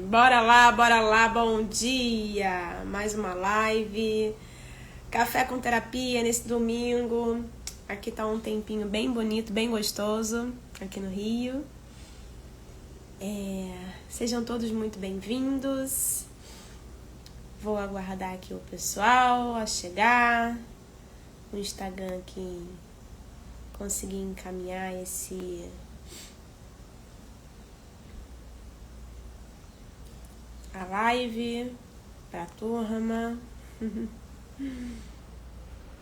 Bora lá, bom dia! Mais uma live, café com terapia nesse domingo. Aqui tá um tempinho bem bonito, bem gostoso, aqui no Rio. Sejam todos muito bem-vindos. Vou aguardar aqui o pessoal a chegar. O Instagram aqui conseguir encaminhar a live pra turma.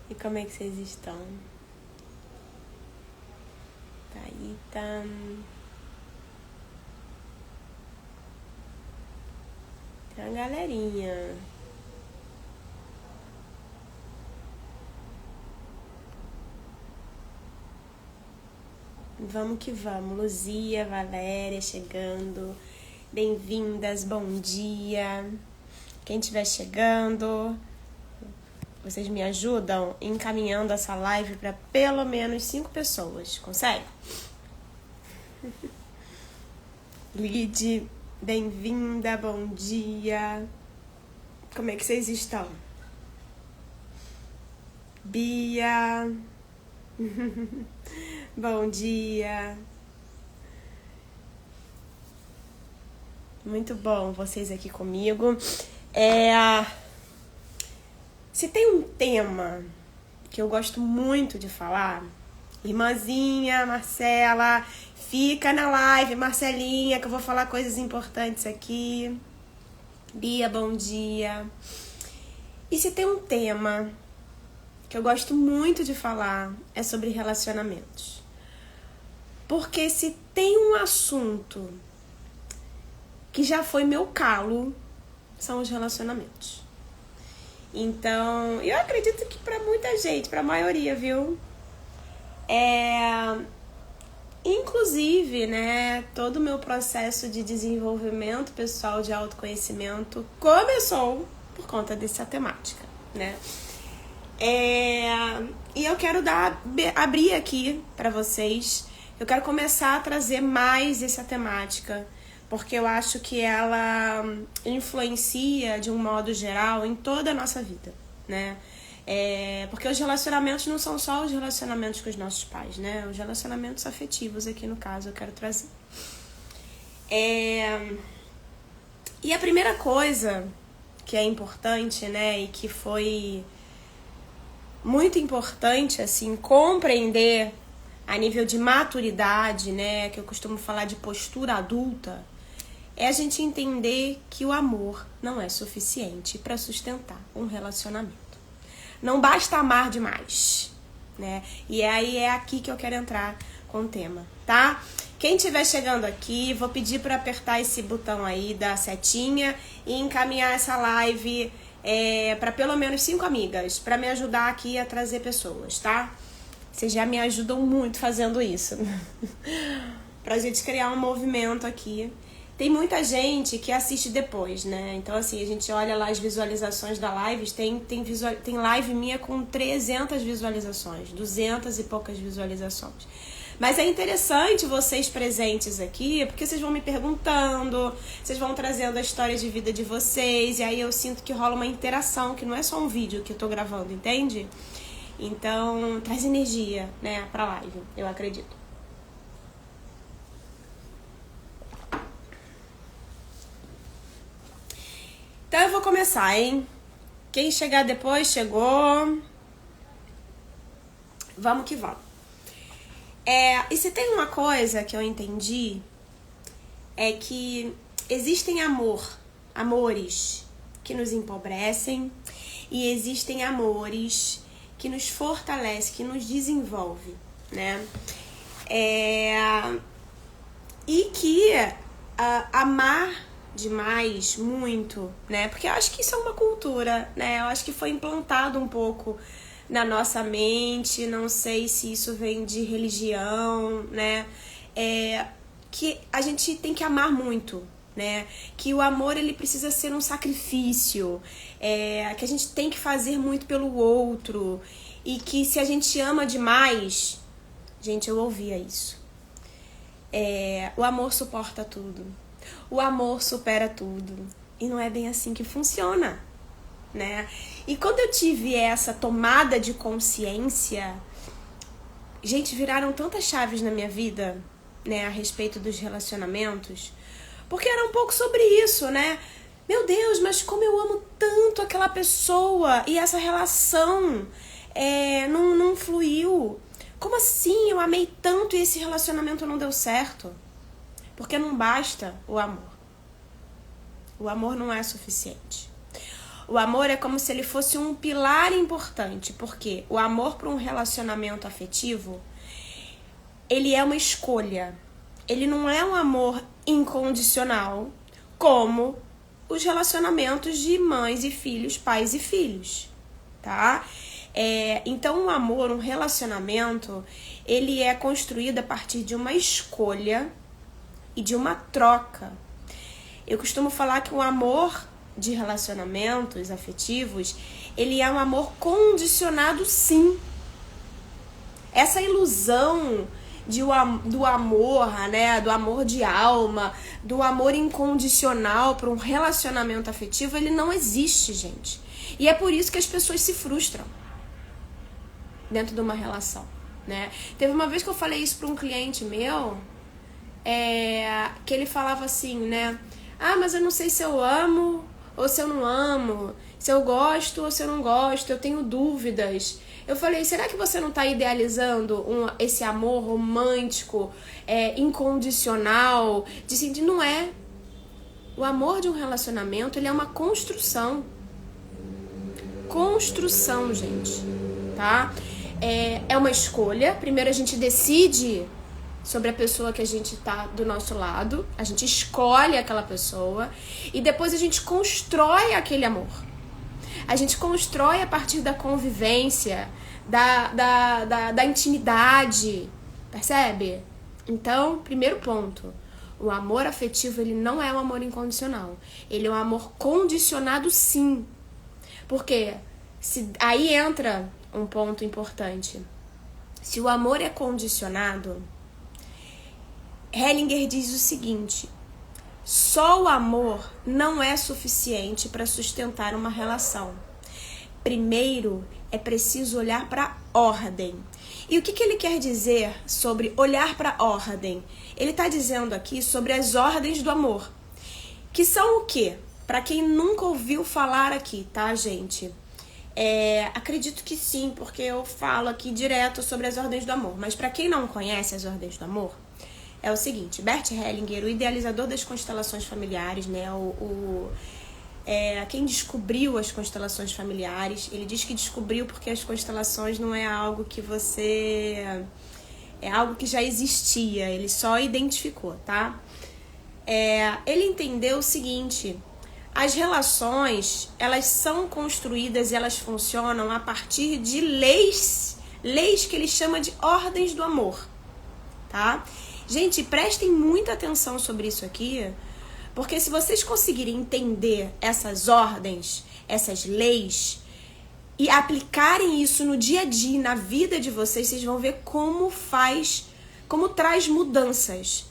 E como é que vocês estão? Thaíta. Tem uma galerinha. Vamos que vamos. Luzia, Valéria chegando. Bem-vindas, bom dia. Quem estiver chegando, vocês me ajudam encaminhando essa live para pelo menos 5 pessoas. Consegue? Lid, bem-vinda, bom dia. Como é que vocês estão? Bia. Bom dia. Muito bom vocês aqui comigo. Se tem um tema que eu gosto muito de falar, irmãzinha Marcela, fica na live, Marcelinha, que eu vou falar coisas importantes aqui. Bia, bom dia. E se tem um tema que eu gosto muito de falar, é sobre relacionamentos. Porque se tem um assunto que já foi meu calo, são os relacionamentos. Então, eu acredito que pra muita gente, pra maioria, viu? Inclusive, né, todo o meu processo de desenvolvimento pessoal, de autoconhecimento, começou por conta dessa temática, né? E eu quero abrir aqui pra vocês. Eu quero começar a trazer mais essa temática, porque eu acho que ela influencia de um modo geral em toda a nossa vida, né? Porque os relacionamentos não são só os relacionamentos com os nossos pais, né? Os relacionamentos afetivos aqui no caso eu quero trazer. E a primeira coisa que é importante, né, e que foi muito importante, assim, compreender a nível de maturidade, né, que eu costumo falar de postura adulta, é a gente entender que o amor não é suficiente para sustentar um relacionamento. Não basta amar demais, né? E aí é aqui que eu quero entrar com o tema, tá? Quem estiver chegando aqui, vou pedir para apertar esse botão aí da setinha e encaminhar essa live para pelo menos 5 amigas, para me ajudar aqui a trazer pessoas, tá? Vocês já me ajudam muito fazendo isso. Pra gente criar um movimento aqui. Tem muita gente que assiste depois, né? Então, assim, a gente olha lá as visualizações da live. Tem live minha com 300 visualizações, 200 e poucas visualizações. Mas é interessante vocês presentes aqui, porque vocês vão me perguntando, vocês vão trazendo a história de vida de vocês, e aí eu sinto que rola uma interação, que não é só um vídeo que eu tô gravando, entende? Então, traz energia, né, pra live, eu acredito. Então, eu vou começar, hein? Quem chegar depois, chegou. Vamos que vamos. E se tem uma coisa que eu entendi, é que existem amores que nos empobrecem, e existem amores que nos fortalece, que nos desenvolve, né? E que amar demais, muito, né? Porque eu acho que isso é uma cultura, né? Eu acho que foi implantado um pouco na nossa mente, não sei se isso vem de religião, né? Que a gente tem que amar muito, né? Que o amor, ele precisa ser um sacrifício, que a gente tem que fazer muito pelo outro, e que se a gente ama demais, gente, eu ouvia isso, o amor suporta tudo, o amor supera tudo. E não é bem assim que funciona, né? E quando eu tive essa tomada de consciência, gente, viraram tantas chaves na minha vida, né, a respeito dos relacionamentos, porque era um pouco sobre isso, né? Meu Deus, mas como eu amo tanto aquela pessoa e essa relação não fluiu. Como assim? Eu amei tanto e esse relacionamento não deu certo. Porque não basta o amor. O amor não é suficiente. O amor é como se ele fosse um pilar importante, porque o amor para um relacionamento afetivo, ele é uma escolha. Ele não é um amor incondicional, como os relacionamentos de mães e filhos, pais e filhos, tá? Então, um amor, um relacionamento, ele é construído a partir de uma escolha e de uma troca. Eu costumo falar que o amor de relacionamentos afetivos, ele é um amor condicionado, sim. Essa ilusão do amor, né, do amor de alma, do amor incondicional para um relacionamento afetivo, ele não existe, gente. E é por isso que as pessoas se frustram dentro de uma relação, né? Teve uma vez que eu falei isso para um cliente meu, que ele falava assim, né? Ah, mas eu não sei se eu amo ou se eu não amo, se eu gosto ou se eu não gosto, eu tenho dúvidas. Eu falei, será que você não está idealizando esse amor romântico, incondicional, de sentir? Não é. O amor de um relacionamento, ele é uma construção. Construção, gente, tá? É uma escolha. Primeiro a gente decide sobre a pessoa que a gente tá do nosso lado. A gente escolhe aquela pessoa. E depois a gente constrói aquele amor. A gente constrói a partir da convivência, da intimidade. Percebe? Então, primeiro ponto. O amor afetivo, ele não é um amor incondicional. Ele é um amor condicionado, sim. Porque aí entra um ponto importante. Se o amor é condicionado, Hellinger diz o seguinte: só o amor não é suficiente para sustentar uma relação. Primeiro, é preciso olhar para a ordem. E o que ele quer dizer sobre olhar para a ordem? Ele está dizendo aqui sobre as ordens do amor. Que são o quê? Para quem nunca ouviu falar aqui, tá, gente? Acredito que sim, porque eu falo aqui direto sobre as ordens do amor. Mas para quem não conhece as ordens do amor, é o seguinte: Bert Hellinger, o idealizador das constelações familiares, né, quem descobriu as constelações familiares, ele diz que descobriu porque as constelações não é algo que você... é algo que já existia, ele só identificou, tá? Ele entendeu o seguinte: as relações, elas são construídas e elas funcionam a partir de leis que ele chama de ordens do amor, tá? Gente, prestem muita atenção sobre isso aqui, porque se vocês conseguirem entender essas ordens, essas leis, e aplicarem isso no dia a dia, na vida de vocês, vocês vão ver como traz mudanças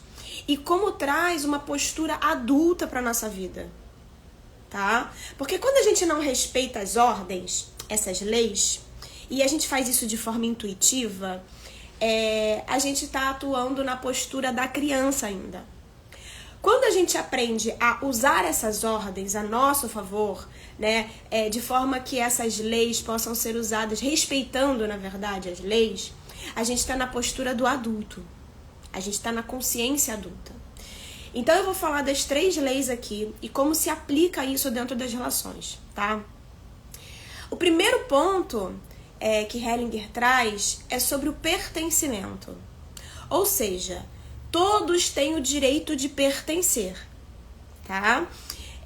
e como traz uma postura adulta para nossa vida, tá? Porque quando a gente não respeita as ordens, essas leis, e a gente faz isso de forma intuitiva, a gente está atuando na postura da criança ainda. Quando a gente aprende a usar essas ordens a nosso favor, né, de forma que essas leis possam ser usadas, respeitando, na verdade, as leis, a gente está na postura do adulto. A gente está na consciência adulta. Então eu vou falar das 3 leis aqui e como se aplica isso dentro das relações, tá? O primeiro ponto que Hellinger traz é sobre o pertencimento. Ou seja, todos têm o direito de pertencer, tá?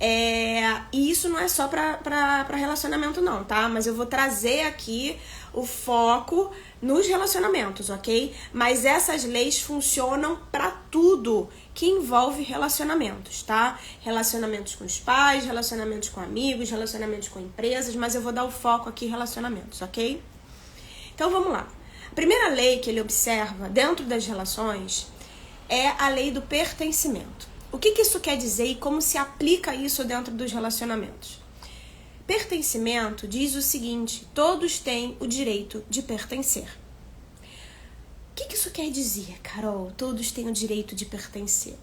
E isso não é só para relacionamento não, tá? Mas eu vou trazer aqui o foco nos relacionamentos, ok? Mas essas leis funcionam para tudo que envolve relacionamentos, tá? Relacionamentos com os pais, relacionamentos com amigos, relacionamentos com empresas, mas eu vou dar o foco aqui em relacionamentos, ok? Então vamos lá. A primeira lei que ele observa dentro das relações é a lei do pertencimento. O que isso quer dizer e como se aplica isso dentro dos relacionamentos? Pertencimento diz o seguinte: todos têm o direito de pertencer. O que isso quer dizer, Carol? Todos têm o direito de pertencer.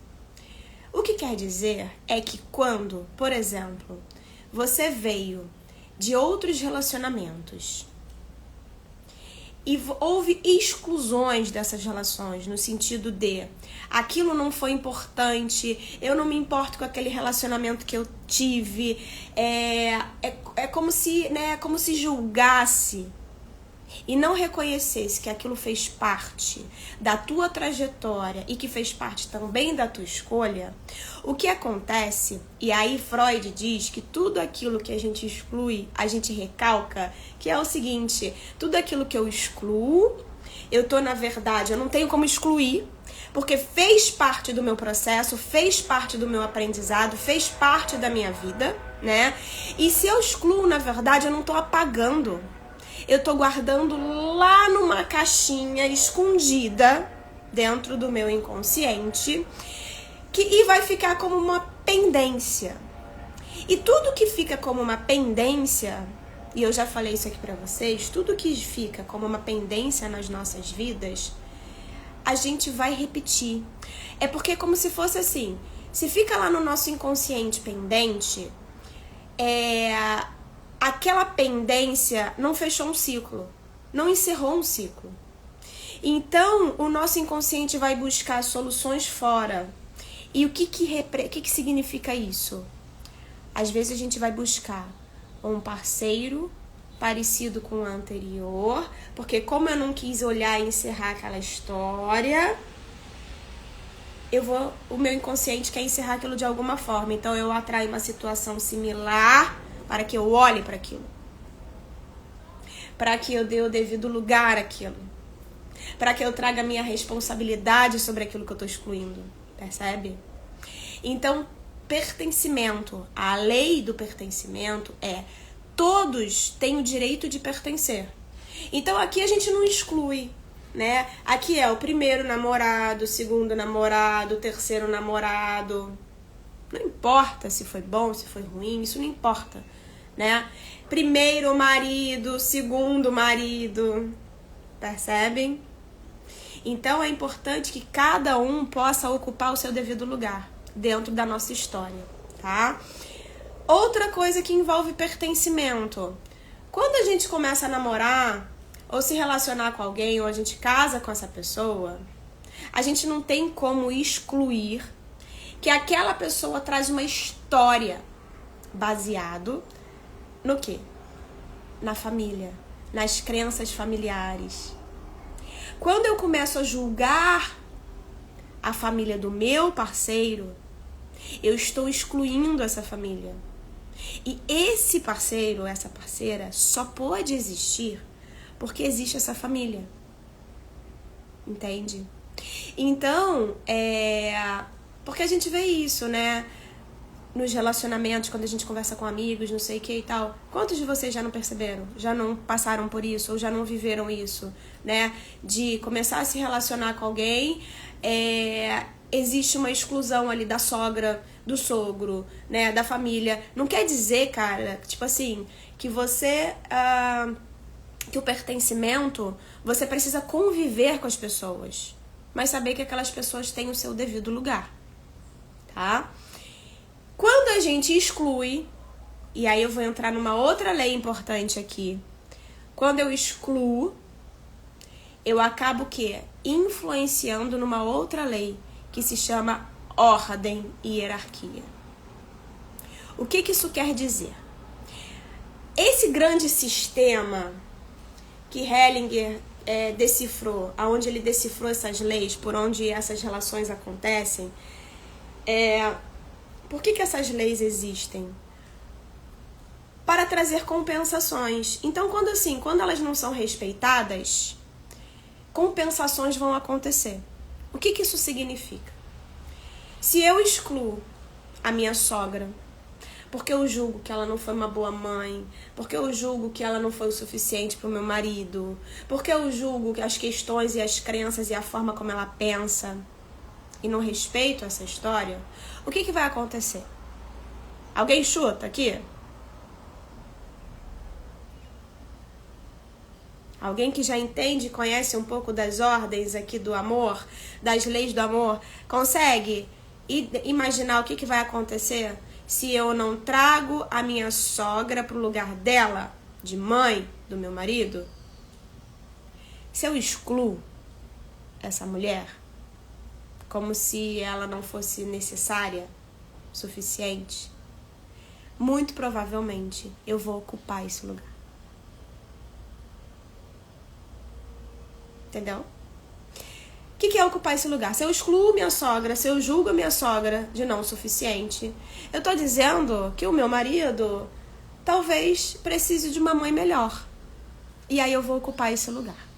O que quer dizer é que quando, por exemplo, você veio de outros relacionamentos e houve exclusões dessas relações, no sentido de aquilo não foi importante, eu não me importo com aquele relacionamento que eu tive, é como se, né, como se julgasse e não reconhecesse que aquilo fez parte da tua trajetória e que fez parte também da tua escolha, o que acontece, e aí Freud diz que tudo aquilo que a gente exclui, a gente recalca, que é o seguinte: tudo aquilo que eu excluo, eu tô, na verdade, eu não tenho como excluir, porque fez parte do meu processo, fez parte do meu aprendizado, fez parte da minha vida, né? E se eu excluo, na verdade, eu não tô apagando. Eu tô guardando lá numa caixinha escondida dentro do meu inconsciente e vai ficar como uma pendência. E tudo que fica como uma pendência, e eu já falei isso aqui pra vocês, tudo que fica como uma pendência nas nossas vidas, a gente vai repetir. É porque é como se fosse assim, se fica lá no nosso inconsciente pendente, aquela pendência não fechou um ciclo, não encerrou um ciclo. Então, o nosso inconsciente vai buscar soluções fora. E o que significa isso? Às vezes a gente vai buscar um parceiro parecido com o anterior, porque como eu não quis olhar e encerrar aquela história, o meu inconsciente quer encerrar aquilo de alguma forma. Então eu atraio uma situação similar para que eu olhe para aquilo, para que eu dê o devido lugar àquilo, para que eu traga a minha responsabilidade sobre aquilo que eu estou excluindo, percebe? Então, pertencimento, a lei do pertencimento é: todos têm o direito de pertencer. Então aqui a gente não exclui, né? Aqui é o primeiro namorado, o segundo namorado, o terceiro namorado. Não importa se foi bom, se foi ruim, isso não importa, né? Primeiro marido, segundo marido, percebem? Então é importante que cada um possa ocupar o seu devido lugar dentro da nossa história, tá? Outra coisa que envolve pertencimento: quando a gente começa a namorar ou se relacionar com alguém, ou a gente casa com essa pessoa, a gente não tem como excluir que aquela pessoa traz uma história baseado no quê? Na família, nas crenças familiares. Quando eu começo a julgar a família do meu parceiro, eu estou excluindo essa família. E esse parceiro, essa parceira, só pode existir porque existe essa família. Entende? Então, porque a gente vê isso, né? Nos relacionamentos, quando a gente conversa com amigos, não sei o que e tal. Quantos de vocês já não perceberam? Já não passaram por isso? Ou já não viveram isso? Né? De começar a se relacionar com alguém, existe uma exclusão ali da sogra, do sogro, né? Da família. Não quer dizer, cara, tipo assim, que você... que o pertencimento, você precisa conviver com as pessoas, mas saber que aquelas pessoas têm o seu devido lugar, tá? Quando a gente exclui, e aí eu vou entrar numa outra lei importante aqui, quando eu excluo, eu acabo influenciando numa outra lei que se chama ordem e hierarquia. O que isso quer dizer? Esse grande sistema que Hellinger decifrou, aonde ele decifrou essas leis, por onde essas relações acontecem, por que essas leis existem? Para trazer compensações. Então, quando elas não são respeitadas, compensações vão acontecer. O que isso significa? Se eu excluo a minha sogra, porque eu julgo que ela não foi uma boa mãe, porque eu julgo que ela não foi o suficiente para o meu marido, porque eu julgo que as questões e as crenças e a forma como ela pensa, e não respeito essa história, o que vai acontecer? Alguém chuta aqui? Alguém que já entende e conhece um pouco das ordens aqui do amor, das leis do amor, consegue imaginar o que vai acontecer se eu não trago a minha sogra pro lugar dela, de mãe do meu marido? Se eu excluo essa mulher como se ela não fosse necessária, suficiente, muito provavelmente eu vou ocupar esse lugar. Entendeu? O que é ocupar esse lugar? Se eu excluo minha sogra, se eu julgo a minha sogra de não suficiente, eu tô dizendo que o meu marido talvez precise de uma mãe melhor. E aí eu vou ocupar esse lugar.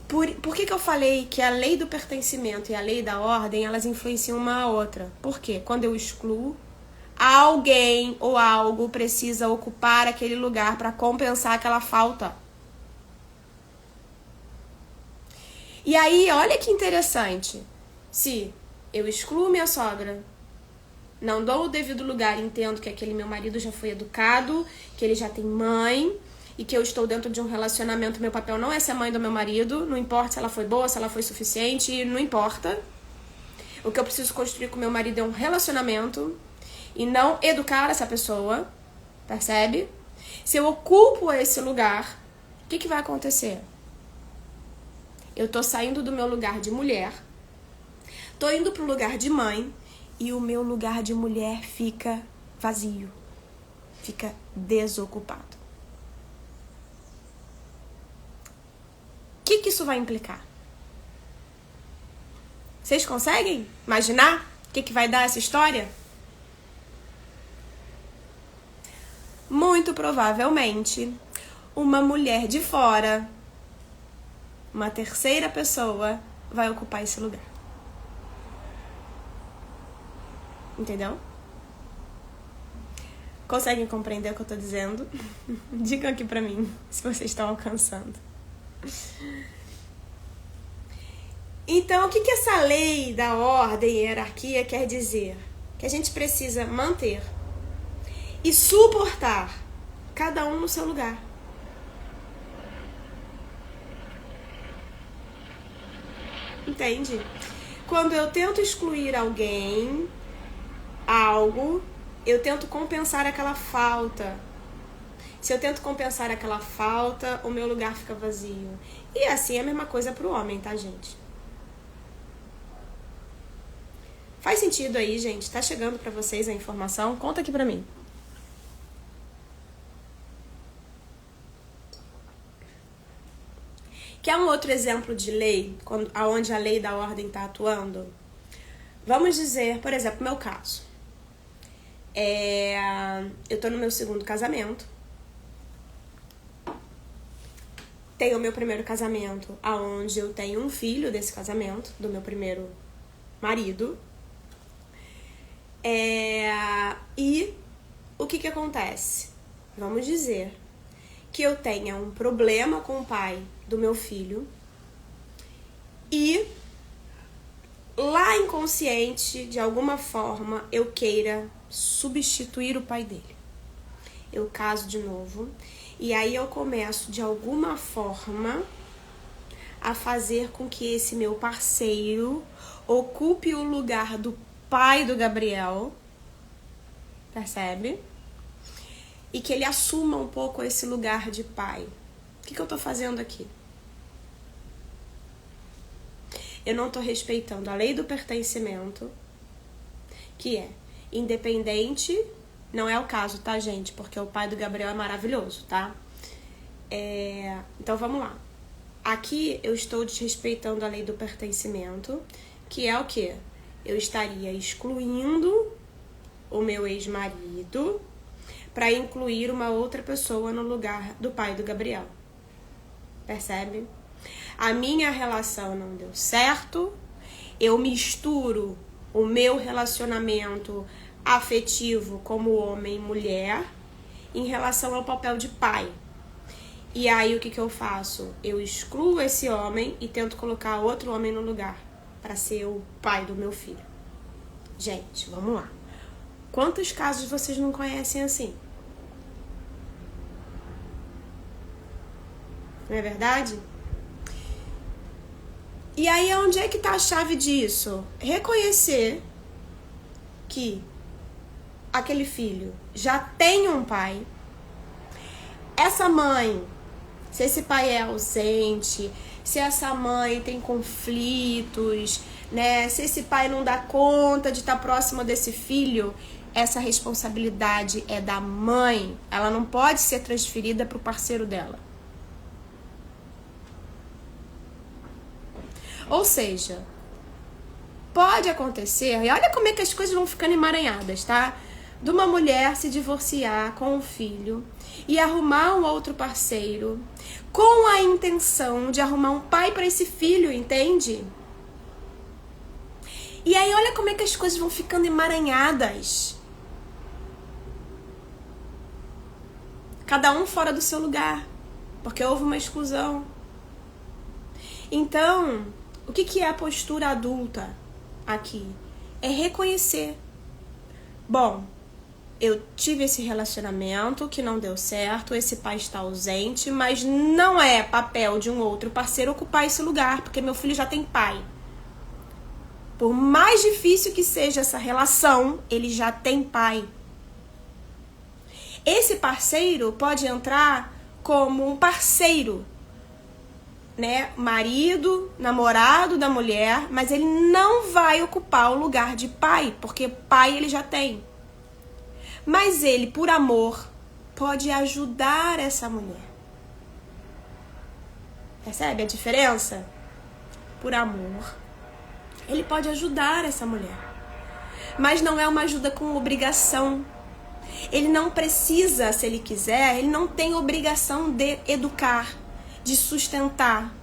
Por que eu falei que a lei do pertencimento e a lei da ordem, elas influenciam uma a outra? Porque quando eu excluo, alguém ou algo precisa ocupar aquele lugar para compensar aquela falta. E aí, olha que interessante. Se eu excluo minha sogra, não dou o devido lugar, entendo que aquele meu marido já foi educado, que ele já tem mãe, e que eu estou dentro de um relacionamento, meu papel não é ser mãe do meu marido, não importa se ela foi boa, se ela foi suficiente, não importa. O que eu preciso construir com meu marido é um relacionamento e não educar essa pessoa, percebe? Se eu ocupo esse lugar, o que vai acontecer? Eu tô saindo do meu lugar de mulher, tô indo pro lugar de mãe e o meu lugar de mulher fica vazio, fica desocupado. O que isso vai implicar? Vocês conseguem imaginar o que vai dar essa história? Muito provavelmente, uma mulher de fora, uma terceira pessoa, vai ocupar esse lugar. Entendeu? Conseguem compreender o que eu tô dizendo? Digam aqui pra mim se vocês estão alcançando. Então, o que essa lei da ordem e hierarquia quer dizer? Que a gente precisa manter e suportar cada um no seu lugar. Entende? Quando eu tento excluir alguém, algo, eu tento compensar aquela falta. Se eu tento compensar aquela falta, o meu lugar fica vazio. E assim é a mesma coisa pro homem, tá, gente? Faz sentido aí, gente? Tá chegando pra vocês a informação? Conta aqui pra mim. Quer um outro exemplo de lei, onde a lei da ordem tá atuando? Vamos dizer, por exemplo, meu caso. Eu tô no meu segundo casamento. Tenho o meu primeiro casamento, onde eu tenho um filho desse casamento, do meu primeiro marido. E o que acontece? Vamos dizer que eu tenha um problema com o pai do meu filho e lá inconsciente, de alguma forma, eu queira substituir o pai dele. Eu caso de novo e aí eu começo, de alguma forma, a fazer com que esse meu parceiro ocupe o lugar do pai do Gabriel, percebe? E que ele assuma um pouco esse lugar de pai. O que eu tô fazendo aqui? Eu não tô respeitando a lei do pertencimento, que é independente, não é o caso, tá, gente? Porque o pai do Gabriel é maravilhoso, tá? Então vamos lá. Aqui eu estou desrespeitando a lei do pertencimento, que é o quê? Eu estaria excluindo o meu ex-marido para incluir uma outra pessoa no lugar do pai do Gabriel. Percebe? A minha relação não deu certo, eu misturo o meu relacionamento afetivo como homem e mulher em relação ao papel de pai. E aí o que eu faço? Eu excluo esse homem e tento colocar outro homem no lugar. para ser o pai do meu filho. Gente, vamos lá. Quantos casos vocês não conhecem assim? Não é verdade? E aí, onde é que tá a chave disso? Reconhecer que aquele filho já tem um pai. Essa mãe, se esse pai é ausente, se essa mãe tem conflitos, né? Se esse pai não dá conta de estar próximo desse filho, essa responsabilidade é da mãe. Ela não pode ser transferida para o parceiro dela. Ou seja, pode acontecer, e olha como é que as coisas vão ficando emaranhadas, tá? De uma mulher se divorciar com um filho e arrumar um outro parceiro com a intenção de arrumar um pai para esse filho, entende? E aí olha como é que as coisas vão ficando emaranhadas. Cada um fora do seu lugar, porque houve uma exclusão. Então, o que é a postura adulta aqui? É reconhecer. Bom, eu tive esse relacionamento que não deu certo, esse pai está ausente, mas não é papel de um outro parceiro ocupar esse lugar, porque meu filho já tem pai. Por mais difícil que seja essa relação, ele já tem pai. Esse parceiro pode entrar como um parceiro, né? Marido, namorado da mulher, mas ele não vai ocupar o lugar de pai, porque pai ele já tem. Mas ele, por amor, pode ajudar essa mulher. Percebe a diferença? Por amor, ele pode ajudar essa mulher. Mas não é uma ajuda com obrigação. Ele não precisa, se ele quiser, ele não tem obrigação de educar, de sustentar.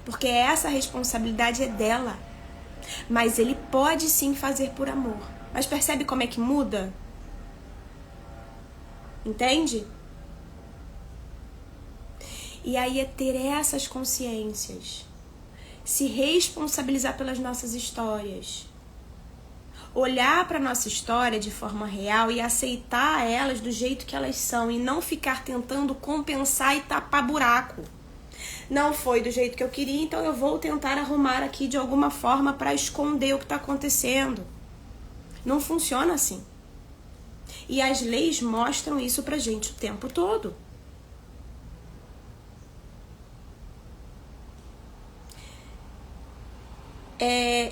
Porque essa responsabilidade é dela. Mas ele pode sim fazer por amor. Mas percebe como é que muda? Entende? E aí é ter essas consciências. Se responsabilizar pelas nossas histórias. Olhar para a nossa história de forma real e aceitar elas do jeito que elas são. E não ficar tentando compensar e tapar buraco. Não foi do jeito que eu queria, então eu vou tentar arrumar aqui de alguma forma para esconder o que está acontecendo. Não funciona assim. E as leis mostram isso pra gente o tempo todo.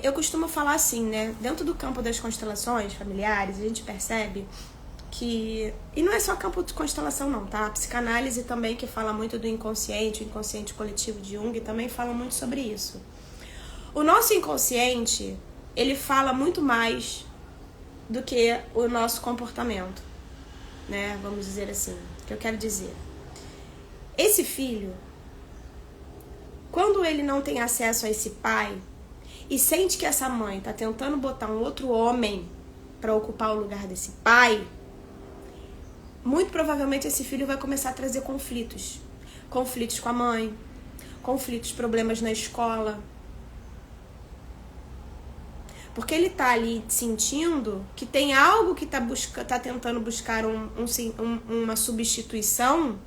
Eu costumo falar assim, né? Dentro do campo das constelações familiares, a gente percebe que... E não é só campo de constelação não, tá? A psicanálise também, que fala muito do inconsciente, o inconsciente coletivo de Jung, também fala muito sobre isso. O nosso inconsciente, ele fala muito mais do que o nosso comportamento, né? Vamos dizer assim. O que eu quero dizer? Esse filho, quando ele não tem acesso a esse pai e sente que essa mãe tá tentando botar um outro homem para ocupar o lugar desse pai, muito provavelmente esse filho vai começar a trazer conflitos. Conflitos com a mãe, conflitos, problemas na escola. Porque ele tá ali sentindo que tem algo que tá tentando buscar uma substituição.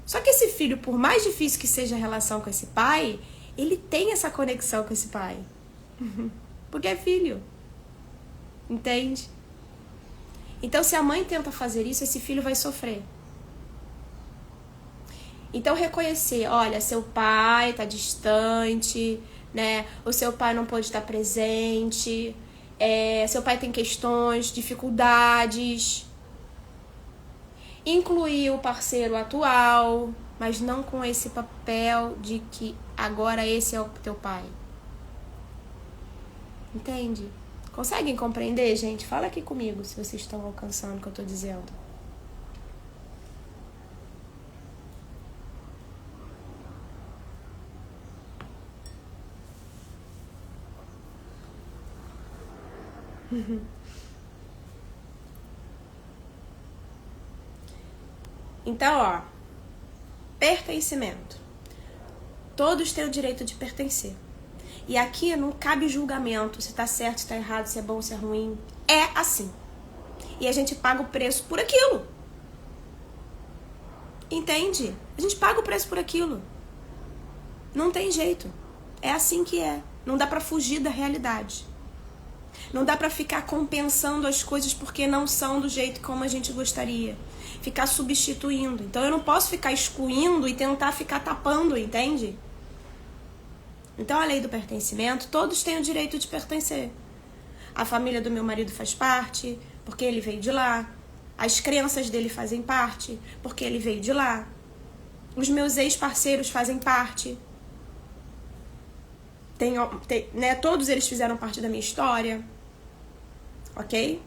Só que esse filho, por mais difícil que seja a relação com esse pai, ele tem essa conexão com esse pai. Porque é filho. Entende? Então, se a mãe tenta fazer isso, esse filho vai sofrer. Então, reconhecer, olha, seu pai tá distante, né? O seu pai não pode estar presente, seu pai tem questões, dificuldades. Incluir o parceiro atual, mas não com esse papel de que agora esse é o teu pai. Entende? Conseguem compreender, gente? Fala aqui comigo se vocês estão alcançando o que eu tô dizendo. Então, ó, pertencimento. Todos têm o direito de pertencer. E aqui não cabe julgamento, se tá certo, se tá errado, se é bom, se é ruim. É assim. E a gente paga o preço por aquilo. Entende? A gente paga o preço por aquilo. Não tem jeito. É assim que é. Não dá pra fugir da realidade. Não dá pra ficar compensando as coisas porque não são do jeito como a gente gostaria. Ficar substituindo. Então eu não posso ficar excluindo e tentar ficar tapando, entende? Então a lei do pertencimento, todos têm o direito de pertencer. A família do meu marido faz parte, porque ele veio de lá. As crenças dele fazem parte, porque ele veio de lá. Os meus ex-parceiros fazem parte. Né, todos eles fizeram parte da minha história. Ok?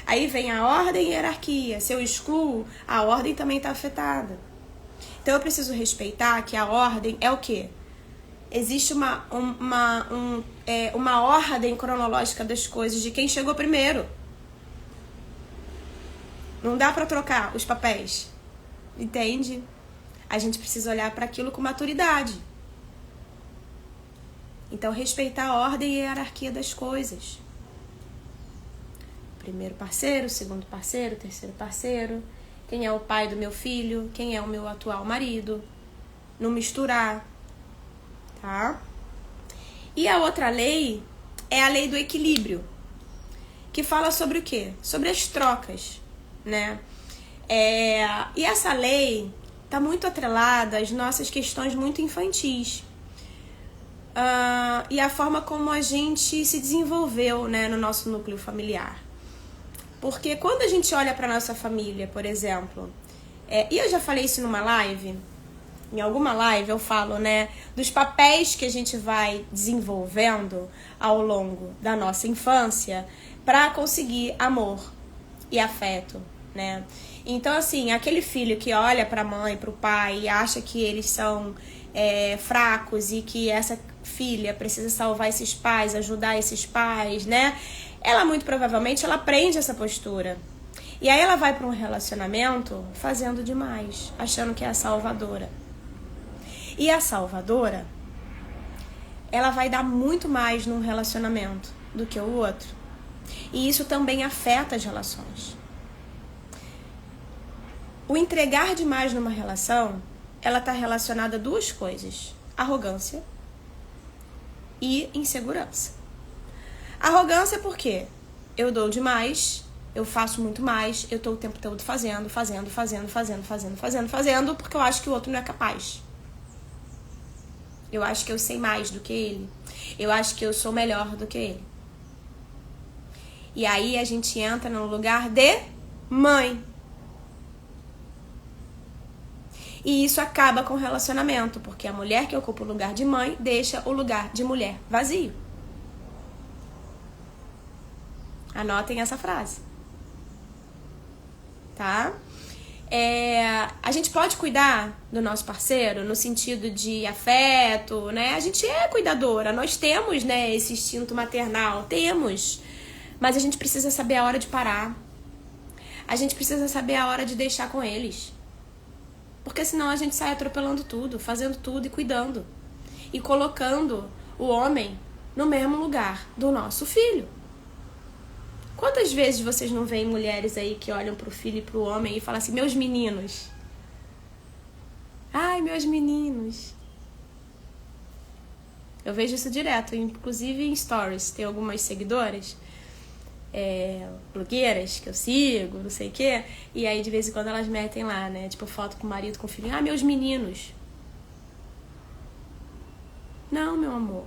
Aí vem a ordem e a hierarquia. Se eu excluo, a ordem também está afetada. Então eu preciso respeitar que a ordem é o quê? Existe uma ordem cronológica das coisas, de quem chegou primeiro. Não dá pra trocar os papéis. Entende? A gente precisa olhar para aquilo com maturidade. Então, respeitar a ordem e a hierarquia das coisas. Primeiro parceiro, segundo parceiro, terceiro parceiro. Quem é o pai do meu filho? Quem é o meu atual marido? Não misturar. Tá? E a outra lei é a lei do equilíbrio, que fala sobre o quê? Sobre as trocas, né? E essa lei está muito atrelada às nossas questões muito infantis. E a forma como a gente se desenvolveu, né, no nosso núcleo familiar. Porque quando a gente olha para nossa família, por exemplo, e eu já falei isso numa live, em alguma live eu falo, né, dos papéis que a gente vai desenvolvendo ao longo da nossa infância para conseguir amor e afeto, né? Então, assim, aquele filho que olha para a mãe, para o pai e acha que eles são fracos e que essa filha precisa salvar esses pais, ajudar esses pais, né? Ela muito provavelmente ela aprende essa postura. E aí ela vai para um relacionamento fazendo demais, achando que é a salvadora. E a salvadora, ela vai dar muito mais num relacionamento do que o outro. E isso também afeta as relações. O entregar demais numa relação, ela está relacionada a duas coisas: arrogância e insegurança. Arrogância porque eu dou demais, eu faço muito mais, eu estou o tempo todo fazendo, porque eu acho que o outro não é capaz. Eu acho que eu sei mais do que ele. Eu acho que eu sou melhor do que ele. E aí a gente entra no lugar de mãe. E isso acaba com o relacionamento, porque a mulher que ocupa o lugar de mãe deixa o lugar de mulher vazio. Anotem essa frase. Tá? A gente pode cuidar do nosso parceiro no sentido de afeto, né? A gente é cuidadora, nós temos, né, esse instinto maternal, temos. Mas a gente precisa saber a hora de parar. A gente precisa saber a hora de deixar com eles. Porque senão a gente sai atropelando tudo, fazendo tudo e cuidando. E colocando o homem no mesmo lugar do nosso filho. Quantas vezes vocês não veem mulheres aí que olham pro filho e pro homem e falam assim: meus meninos. Ai, meus meninos. Eu vejo isso direto, inclusive em stories. Tem algumas seguidoras, blogueiras que eu sigo, não sei o quê. E aí de vez em quando elas metem lá, né? Tipo, foto com o marido, com o filho. Ah, meus meninos. Não, meu amor.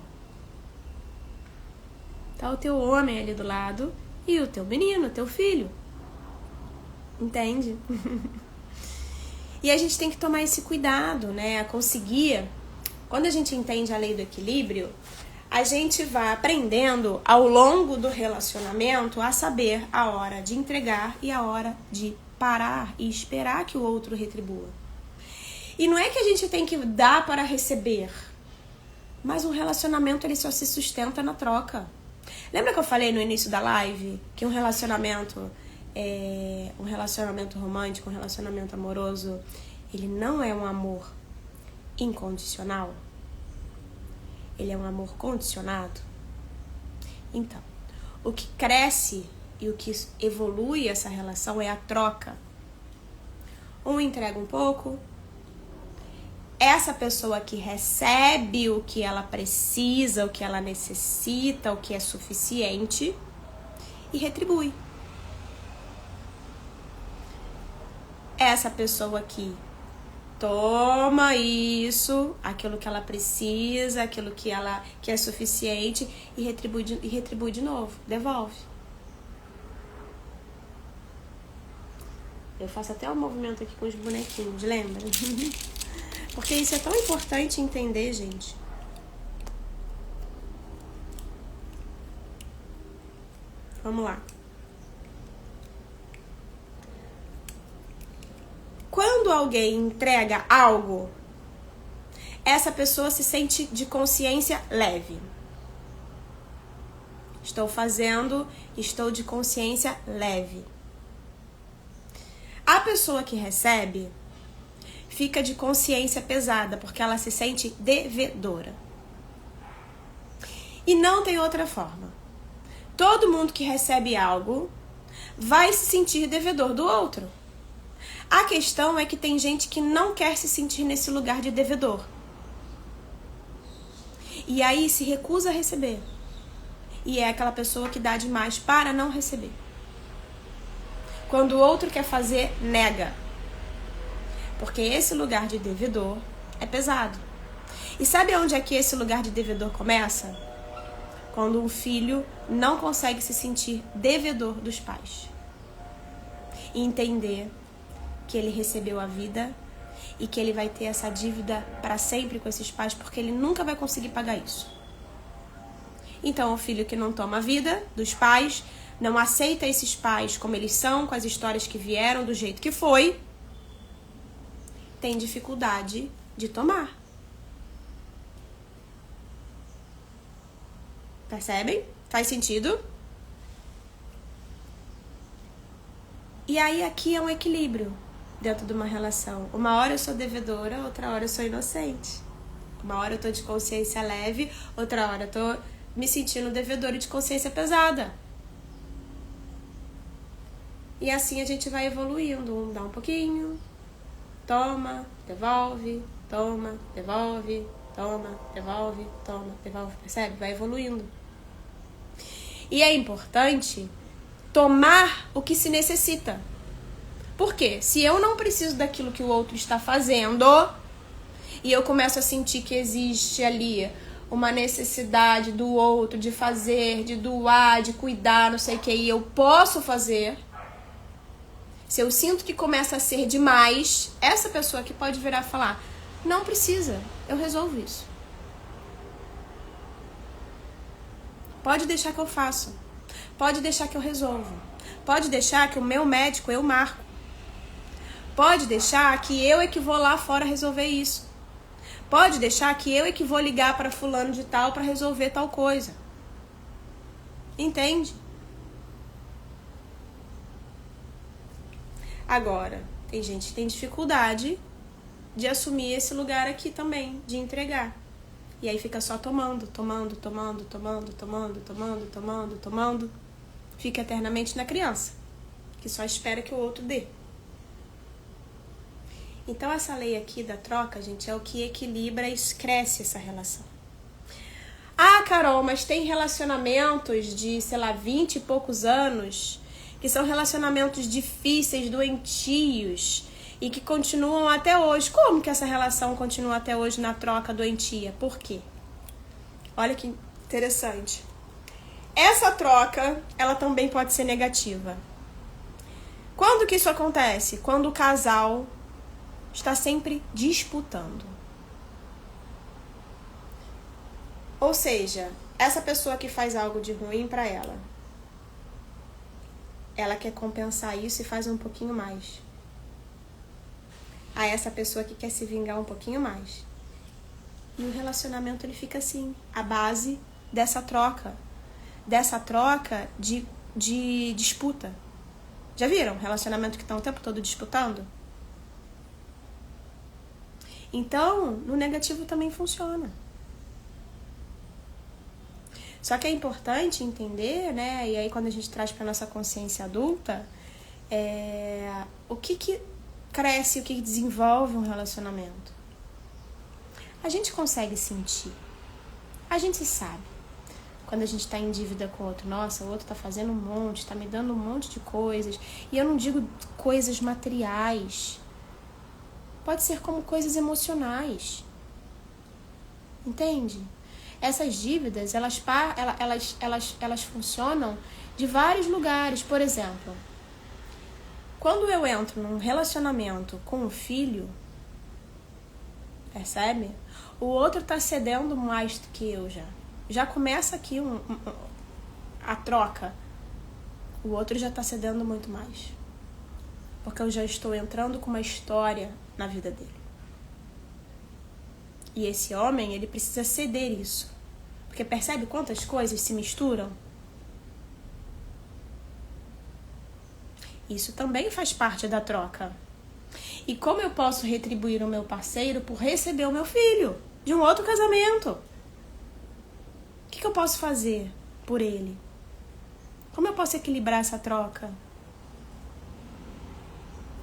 Tá o teu homem ali do lado e o teu menino, o teu filho. Entende? E a gente tem que tomar esse cuidado, né? A conseguir. Quando a gente entende a lei do equilíbrio, a gente vai aprendendo ao longo do relacionamento a saber a hora de entregar e a hora de parar e esperar que o outro retribua. E não é que a gente tem que dar para receber, mas um relacionamento ele só se sustenta na troca. Lembra que eu falei no início da live que um relacionamento romântico, um relacionamento amoroso, ele não é um amor incondicional? ele é um amor condicionado? Então, o que cresce e o que evolui essa relação é a troca. Um entrega um pouco, essa pessoa que recebe o que ela precisa, o que ela necessita, o que é suficiente e retribui. Essa pessoa que toma isso, aquilo que ela precisa, aquilo que é suficiente e retribui de novo, devolve. Eu faço até um movimento aqui com os bonequinhos, lembra? Porque isso é tão importante entender, gente. Vamos lá. Quando alguém entrega algo, essa pessoa se sente de consciência leve. Estou de consciência leve. A pessoa que recebe fica de consciência pesada, porque ela se sente devedora. E não tem outra forma. Todo mundo que recebe algo vai se sentir devedor do outro. A questão é que tem gente que não quer se sentir nesse lugar de devedor. E aí se recusa a receber. E é aquela pessoa que dá demais para não receber. Quando o outro quer fazer, nega. Porque esse lugar de devedor é pesado. E sabe onde é que esse lugar de devedor começa? Quando um filho não consegue se sentir devedor dos pais. E entender que ele recebeu a vida e que ele vai ter essa dívida para sempre com esses pais, porque ele nunca vai conseguir pagar isso. Então, o filho que não toma a vida dos pais, não aceita esses pais como eles são, com as histórias que vieram, do jeito que foi, tem dificuldade de tomar. Percebem? Faz sentido? E aí aqui é um equilíbrio dentro de uma relação. Uma hora eu sou devedora, outra hora eu sou inocente. Uma hora eu tô de consciência leve, outra hora eu tô me sentindo devedora de consciência pesada. E assim a gente vai evoluindo. Um dá um pouquinho, toma, devolve, toma, devolve, toma, devolve, toma, devolve. Percebe? Vai evoluindo. E é importante tomar o que se necessita. Por quê? Se eu não preciso daquilo que o outro está fazendo e eu começo a sentir que existe ali uma necessidade do outro de fazer, de doar, de cuidar, não sei o que, e eu posso fazer. Se eu sinto que começa a ser demais, essa pessoa que pode virar e falar, não precisa, eu resolvo isso. Pode deixar que eu faço. Pode deixar que eu resolvo. Pode deixar que o meu médico eu marco. Pode deixar que eu é que vou lá fora resolver isso. Pode deixar que eu é que vou ligar para fulano de tal para resolver tal coisa. Entende? Agora, tem gente que tem dificuldade de assumir esse lugar aqui também, de entregar. E aí fica só tomando. Fica eternamente na criança, que só espera que o outro dê. Então essa lei aqui da troca, gente, é o que equilibra e cresce essa relação. Ah, Carol, mas tem relacionamentos de, 20 e poucos anos, que são relacionamentos difíceis, doentios, e que continuam até hoje. Como que essa relação continua até hoje na troca doentia? Por quê? Olha que interessante. Essa troca, ela também pode ser negativa. Quando que isso acontece? Quando o casal está sempre disputando. Ou seja, essa pessoa que faz algo de ruim para ela quer compensar isso e faz um pouquinho mais. A essa pessoa que quer se vingar um pouquinho mais. E o relacionamento ele fica assim, a base dessa troca de disputa. Já viram? Relacionamento que estão o tempo todo disputando? Então, no negativo também funciona. Só que é importante entender, né? E aí quando a gente traz para nossa consciência adulta, o que cresce, o que desenvolve um relacionamento. A gente consegue sentir. A gente sabe. Quando a gente tá em dívida com o outro, nossa, o outro tá fazendo um monte, tá me dando um monte de coisas. E eu não digo coisas materiais. Pode ser como coisas emocionais. Entende? Essas dívidas, elas funcionam de vários lugares. Por exemplo, quando eu entro num relacionamento com um filho, percebe? O outro tá cedendo mais do que eu já. Já começa aqui a troca. O outro já tá cedendo muito mais. Porque eu já estou entrando com uma história na vida dele. E esse homem, ele precisa ceder isso. Porque percebe quantas coisas se misturam? Isso também faz parte da troca. E como eu posso retribuir o meu parceiro por receber o meu filho de um outro casamento? O que eu posso fazer por ele? Como eu posso equilibrar essa troca?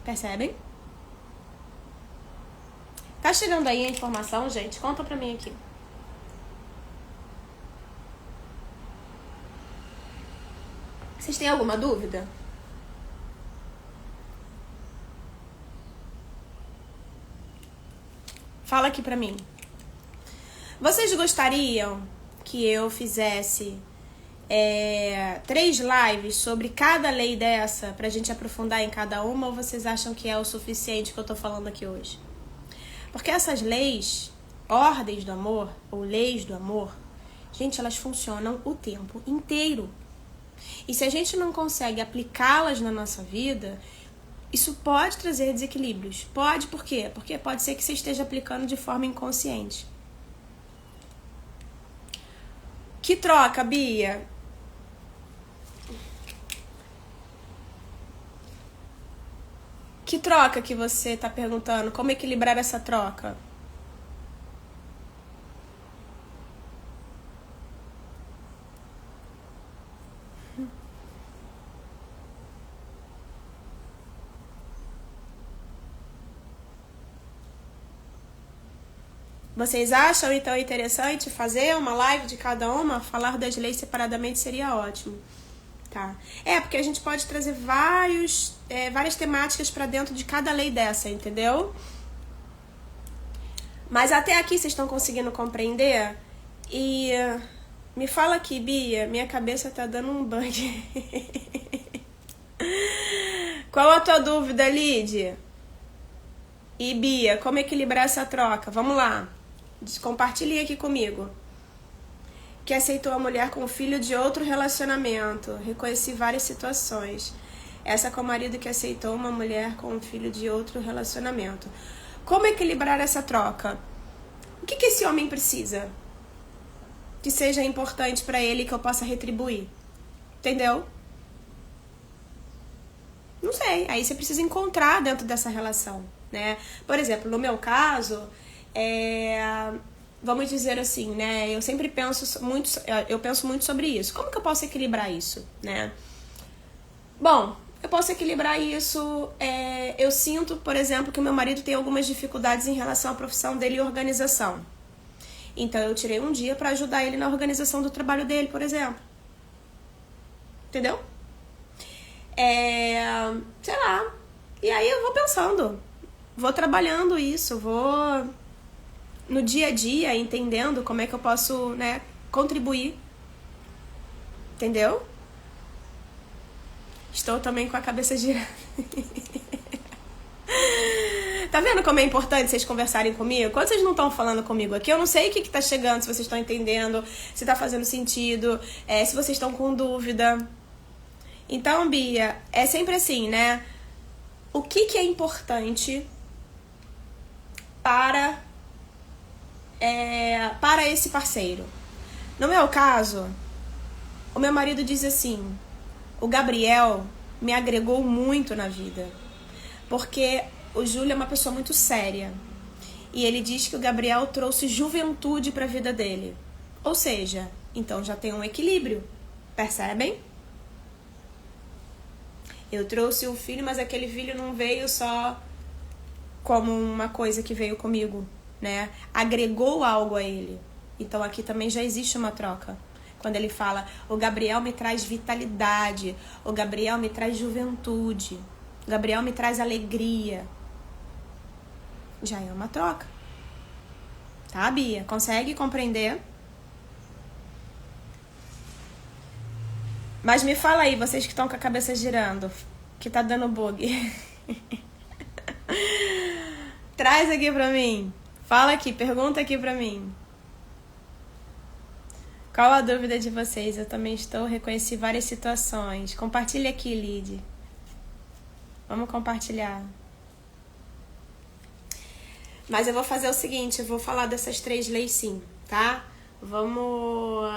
Percebem? Tá chegando aí a informação, gente? Conta pra mim aqui. Vocês têm alguma dúvida? Fala aqui pra mim. Vocês gostariam que eu fizesse 3 lives sobre cada lei dessa pra gente aprofundar em cada uma, ou vocês acham que é o suficiente que eu tô falando aqui hoje? Porque essas leis, ordens do amor, ou leis do amor, gente, elas funcionam o tempo inteiro. E se a gente não consegue aplicá-las na nossa vida, isso pode trazer desequilíbrios. Pode, por quê? Porque pode ser que você esteja aplicando de forma inconsciente. Que troca, Bia? Que troca que você tá perguntando? Como equilibrar essa troca? Vocês acham então interessante fazer uma live de cada uma? Falar das leis separadamente seria ótimo. Tá. Porque a gente pode trazer várias temáticas pra dentro de cada lei dessa, entendeu? Mas até aqui vocês estão conseguindo compreender? E me fala aqui, Bia, minha cabeça tá dando um bug. Qual a tua dúvida, Lídia? E Bia, como equilibrar essa troca? Vamos lá. Compartilhe aqui comigo. Que aceitou a mulher com o filho de outro relacionamento. Reconheci várias situações. Essa com o marido que aceitou uma mulher com um filho de outro relacionamento. Como equilibrar essa troca? O que esse homem precisa? Que seja importante pra ele, que eu possa retribuir. Entendeu? Não sei. Aí você precisa encontrar dentro dessa relação, né? Por exemplo, no meu caso, vamos dizer assim, né? Eu sempre penso muito sobre isso. Como que eu posso equilibrar isso, né? Bom, eu posso equilibrar isso. Eu sinto, por exemplo, que o meu marido tem algumas dificuldades em relação à profissão dele e organização. Então eu tirei um dia pra ajudar ele na organização do trabalho dele, por exemplo. Entendeu? Sei lá. E aí eu vou pensando. Vou trabalhando isso, vou no dia a dia entendendo como é que eu posso, né, contribuir. Entendeu? Estou também com a cabeça girando. Tá vendo como é importante vocês conversarem comigo? Quando vocês não estão falando comigo aqui, eu não sei o que tá chegando, se vocês estão entendendo, se tá fazendo sentido, se vocês estão com dúvida. Então, Bia, é sempre assim, né? O que é importante para esse parceiro? No meu caso, o meu marido diz assim: o Gabriel me agregou muito na vida, porque o Júlio é uma pessoa muito séria, e ele diz que o Gabriel trouxe juventude para a vida dele. Ou seja, Então já tem um equilíbrio. Percebem? Eu trouxe um filho, mas aquele filho não veio só como uma coisa que veio comigo, né? Agregou algo a ele. Então aqui também já existe uma troca. Quando ele fala, o Gabriel me traz vitalidade, o Gabriel me traz juventude, o Gabriel me traz alegria. Já é uma troca. Tá, Bia? Consegue compreender? Mas me fala aí, vocês que estão com a cabeça girando, que tá dando bug. Traz aqui pra mim. Fala aqui, pergunta aqui pra mim. Qual a dúvida de vocês? Eu também reconheci várias situações. Compartilha aqui, Lid. Vamos compartilhar. Mas eu vou fazer o seguinte, eu vou falar dessas 3 leis sim, tá? Vamos...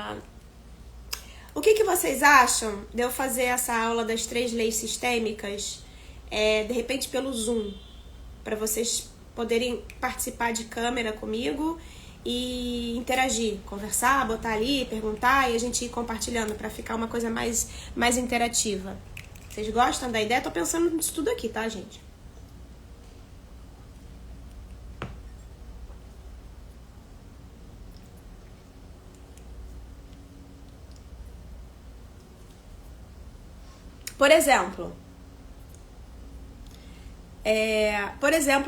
O que vocês acham de eu fazer essa aula das 3 leis sistêmicas, de repente pelo Zoom, para vocês poderem participar de câmera comigo e interagir, conversar, botar ali, perguntar e a gente ir compartilhando para ficar uma coisa mais interativa. Vocês gostam da ideia? Tô pensando nisso tudo aqui, tá, gente? Por exemplo,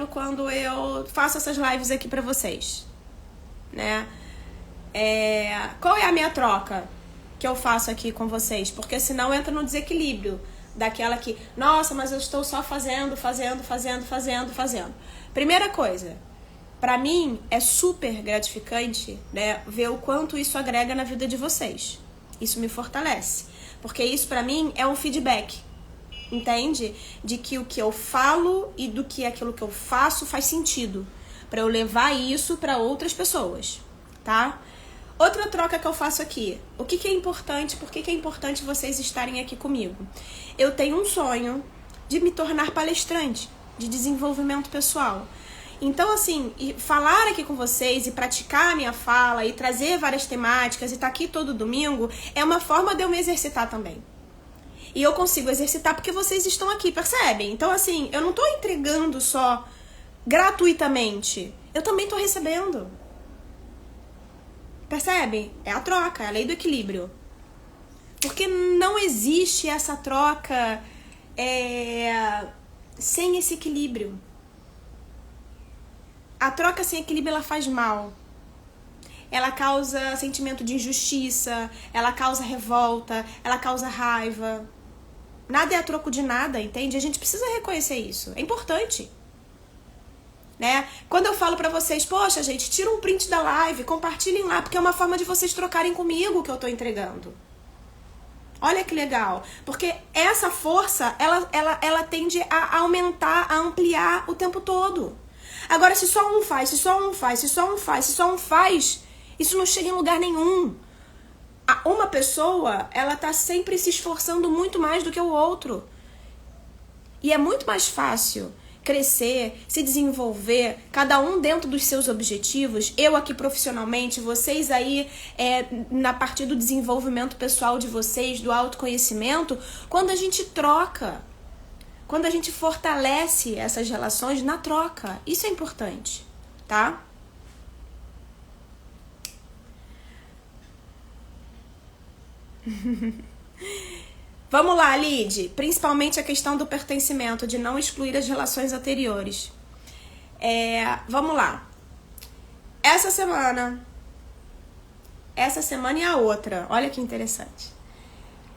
quando eu faço essas lives aqui pra vocês, né? Qual é a minha troca que eu faço aqui com vocês? Porque senão entra no desequilíbrio daquela que, nossa, mas eu estou só fazendo. Primeira coisa, pra mim é super gratificante, né, ver o quanto isso agrega na vida de vocês. Isso me fortalece. Porque isso pra mim é um feedback, entende? De que o que eu falo e do que aquilo que eu faço faz sentido. Pra eu levar isso pra outras pessoas, tá? Outra troca que eu faço aqui. O que é importante? Por que é importante vocês estarem aqui comigo? Eu tenho um sonho de me tornar palestrante de desenvolvimento pessoal. Então, assim, falar aqui com vocês e praticar a minha fala e trazer várias temáticas e estar aqui todo domingo é uma forma de eu me exercitar também. E eu consigo exercitar porque vocês estão aqui, percebem? Então, assim, eu não tô entregando só gratuitamente. Eu também tô recebendo. Percebe? É a troca, é a lei do equilíbrio. Porque não existe essa troca sem esse equilíbrio. A troca sem equilíbrio, ela faz mal. Ela causa sentimento de injustiça, ela causa revolta, ela causa raiva. Nada é a troco de nada, entende? A gente precisa reconhecer isso. É importante. Né? Quando eu falo pra vocês, poxa, gente, tira um print da live, compartilhem lá, porque é uma forma de vocês trocarem comigo o que eu tô entregando. Olha que legal. Porque essa força, ela tende a aumentar, a ampliar o tempo todo. Agora, se só um faz, isso não chega em lugar nenhum. Uma pessoa, ela tá sempre se esforçando muito mais do que o outro. E é muito mais fácil crescer, se desenvolver, cada um dentro dos seus objetivos, eu aqui profissionalmente, vocês aí na parte do desenvolvimento pessoal de vocês, do autoconhecimento, quando a gente troca. Quando a gente fortalece essas relações na troca. Isso é importante, tá? Vamos lá, Lid. Principalmente a questão do pertencimento, de não excluir as relações anteriores. Vamos lá. Essa semana e a outra. Olha que interessante.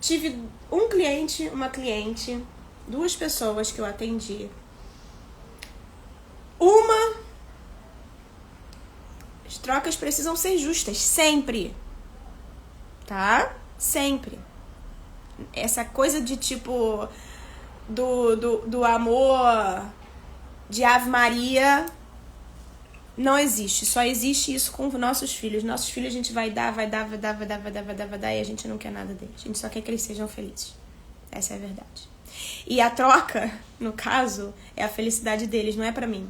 Tive um cliente, uma cliente... 2 pessoas que eu atendi. As trocas precisam ser justas, sempre. Tá? Sempre. Essa coisa de tipo do amor de Ave Maria não existe. Só existe isso com nossos filhos. Nossos filhos a gente vai dar e a gente não quer nada deles. A gente só quer que eles sejam felizes. Essa é a verdade. E a troca, no caso, é a felicidade deles, não é pra mim.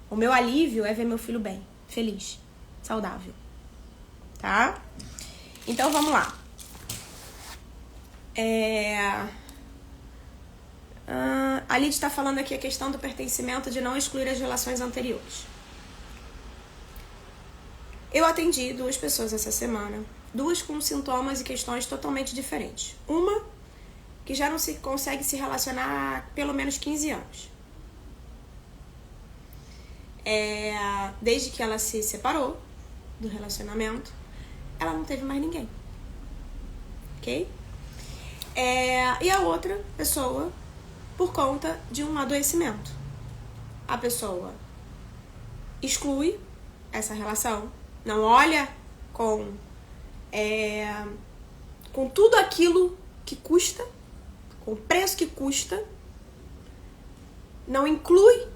O meu alívio é ver meu filho bem, feliz, saudável. Tá? Então vamos lá. A Lid está falando aqui a questão do pertencimento, de não excluir as relações anteriores. Eu atendi 2 pessoas essa semana, 2 com sintomas e questões totalmente diferentes. Uma que já não se consegue se relacionar há pelo menos 15 anos. Desde que ela se separou do relacionamento, ela não teve mais ninguém. Ok? E a outra pessoa, por conta de um adoecimento. A pessoa exclui essa relação, não olha com tudo aquilo que custa, com o preço que custa, não inclui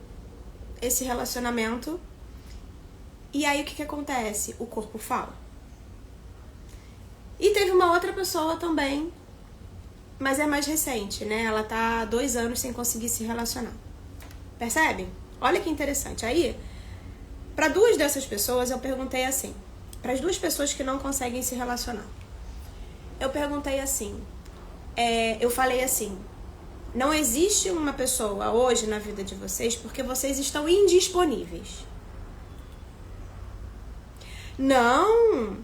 esse relacionamento. E aí o que acontece? O corpo fala. E teve uma outra pessoa também, mas é mais recente, né? Ela tá há 2 anos sem conseguir se relacionar. Percebem? Olha que interessante. Aí, para 2 dessas pessoas, eu perguntei assim, para as 2 pessoas que não conseguem se relacionar, eu perguntei assim, eu falei assim, não existe uma pessoa hoje na vida de vocês porque vocês estão indisponíveis. Não,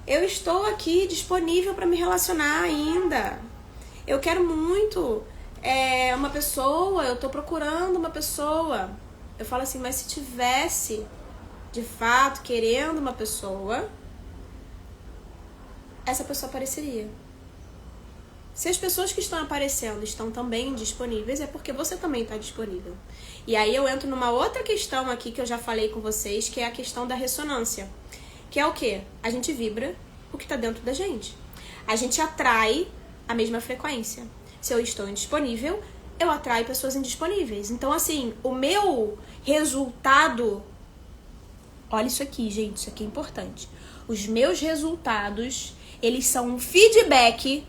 eu estou aqui disponível para me relacionar ainda. Eu quero muito uma pessoa, eu tô procurando uma pessoa. Eu falo assim, mas se tivesse, de fato, querendo uma pessoa, essa pessoa apareceria. Se as pessoas que estão aparecendo estão também disponíveis, é porque você também está disponível. E aí eu entro numa outra questão aqui que eu já falei com vocês, que é a questão da ressonância. Que é o quê? A gente vibra o que está dentro da gente. A gente atrai a mesma frequência. Se eu estou indisponível, eu atraio pessoas indisponíveis. Então, assim, o meu resultado... Olha isso aqui, gente, isso aqui é importante. Os meus resultados, eles são um feedback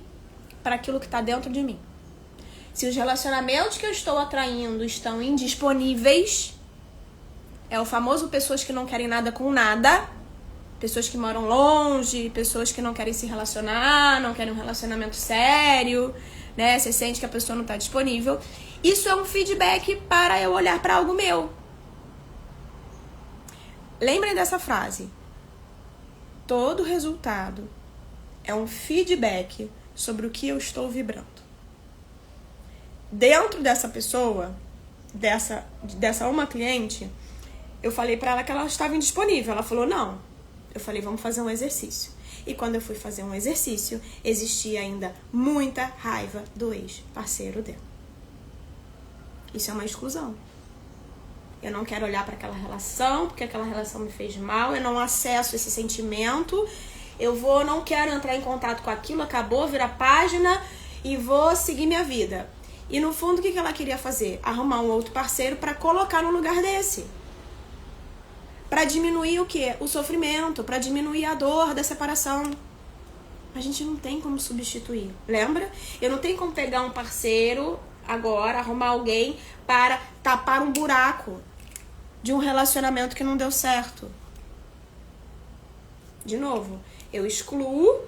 para aquilo que está dentro de mim. Se os relacionamentos que eu estou atraindo estão indisponíveis, é o famoso pessoas que não querem nada com nada, pessoas que moram longe, pessoas que não querem se relacionar, não querem um relacionamento sério, né? Você sente que a pessoa não está disponível. Isso é um feedback para eu olhar para algo meu. Lembrem dessa frase. Todo resultado é um feedback sobre o que eu estou vibrando. Dentro dessa pessoa, dessa uma cliente, eu falei pra ela que ela estava indisponível. Ela falou, não. Eu falei, vamos fazer um exercício. E quando eu fui fazer um exercício, existia ainda muita raiva do ex-parceiro dela. Isso é uma exclusão. Eu não quero olhar para aquela relação, porque aquela relação me fez mal, eu não acesso esse sentimento, não quero entrar em contato com aquilo, acabou, vira página e vou seguir minha vida. E no fundo, o que ela queria fazer? Arrumar um outro parceiro para colocar no lugar desse. Para diminuir o quê? O sofrimento, para diminuir a dor da separação. A gente não tem como substituir, lembra? Eu não tenho como pegar um parceiro agora, arrumar alguém para tapar um buraco de um relacionamento que não deu certo. De novo, eu excluo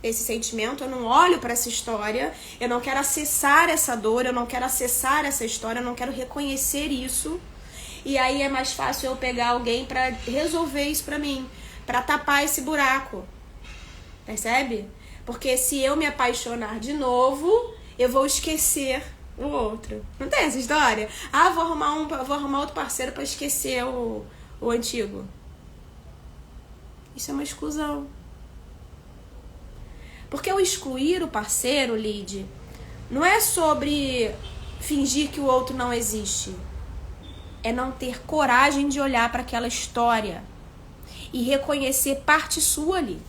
esse sentimento, eu não olho para essa história, eu não quero acessar essa dor, eu não quero acessar essa história, eu não quero reconhecer isso. E aí é mais fácil eu pegar alguém para resolver isso para mim, para tapar esse buraco. Percebe? Porque se eu me apaixonar de novo, eu vou esquecer o outro. Não tem essa história? Vou arrumar outro parceiro para esquecer o antigo. Isso é uma exclusão. Porque o excluir o parceiro, Lid, não é sobre fingir que o outro não existe. É não ter coragem de olhar para aquela história e reconhecer parte sua ali.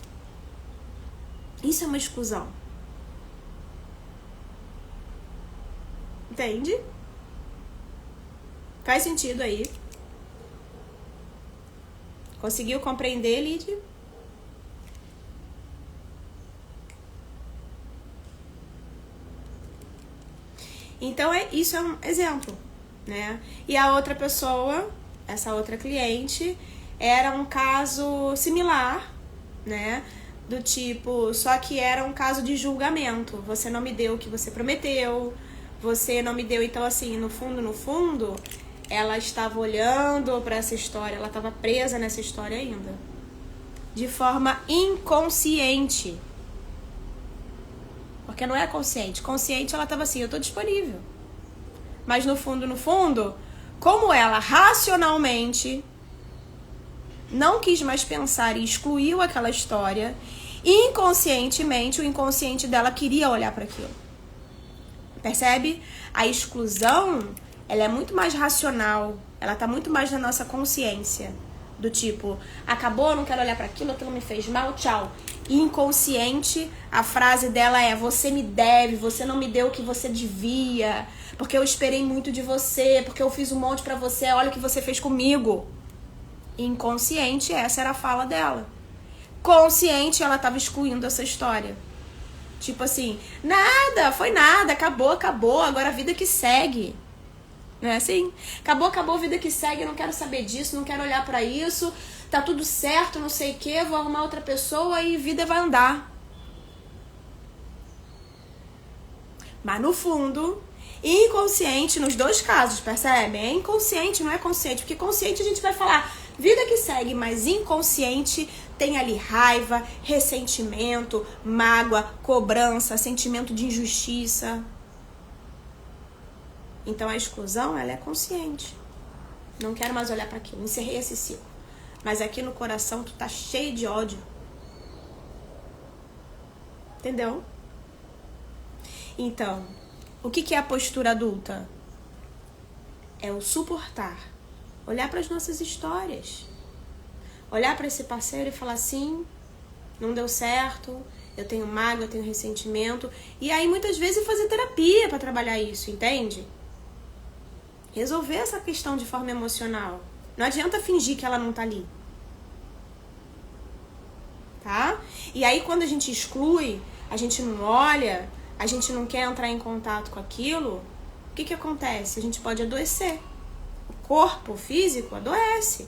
Isso é uma exclusão. Entende? Faz sentido aí? Conseguiu compreender, Lid? Então, isso é um exemplo, né? E a outra pessoa, essa outra cliente, era um caso similar, né? Do tipo, só que era um caso de julgamento. Você não me deu o que você prometeu, você não me deu. Então, assim, no fundo, ela estava olhando para essa história, ela estava presa nessa história ainda. De forma inconsciente. Porque não é consciente. Consciente, ela estava assim, eu tô disponível. Mas no fundo, como ela racionalmente não quis mais pensar e excluiu aquela história, inconscientemente, o inconsciente dela queria olhar para aquilo. Percebe? A exclusão, ela é muito mais racional, ela tá muito mais na nossa consciência. Do tipo, acabou, não quero olhar para aquilo me fez mal, tchau. Inconsciente, a frase dela é: você me deve, você não me deu o que você devia, porque eu esperei muito de você, porque eu fiz um monte pra você, olha o que você fez comigo. Inconsciente, essa era a fala dela. Consciente, ela tava excluindo essa história. Tipo assim, nada, foi nada, acabou, agora a vida que segue. Não é assim? Acabou, vida que segue, eu não quero saber disso, não quero olhar pra isso, tá tudo certo, não sei o que, vou arrumar outra pessoa e vida vai andar. Mas no fundo, inconsciente nos dois casos, percebe? É inconsciente, não é consciente, porque consciente a gente vai falar vida que segue, mas inconsciente tem ali raiva, ressentimento, mágoa, cobrança, sentimento de injustiça. Então a exclusão, ela é consciente. Não quero mais olhar para aquilo, encerrei esse ciclo. Mas aqui no coração tu tá cheio de ódio. Entendeu? Então, o que é a postura adulta? É o suportar. Olhar para as nossas histórias. Olhar para esse parceiro e falar assim, não deu certo, eu tenho mágoa, eu tenho ressentimento. E aí muitas vezes fazer terapia para trabalhar isso, entende? Resolver essa questão de forma emocional. Não adianta fingir que ela não tá ali. Tá? E aí quando a gente exclui, a gente não olha, a gente não quer entrar em contato com aquilo, o que acontece? A gente pode adoecer. O corpo físico adoece.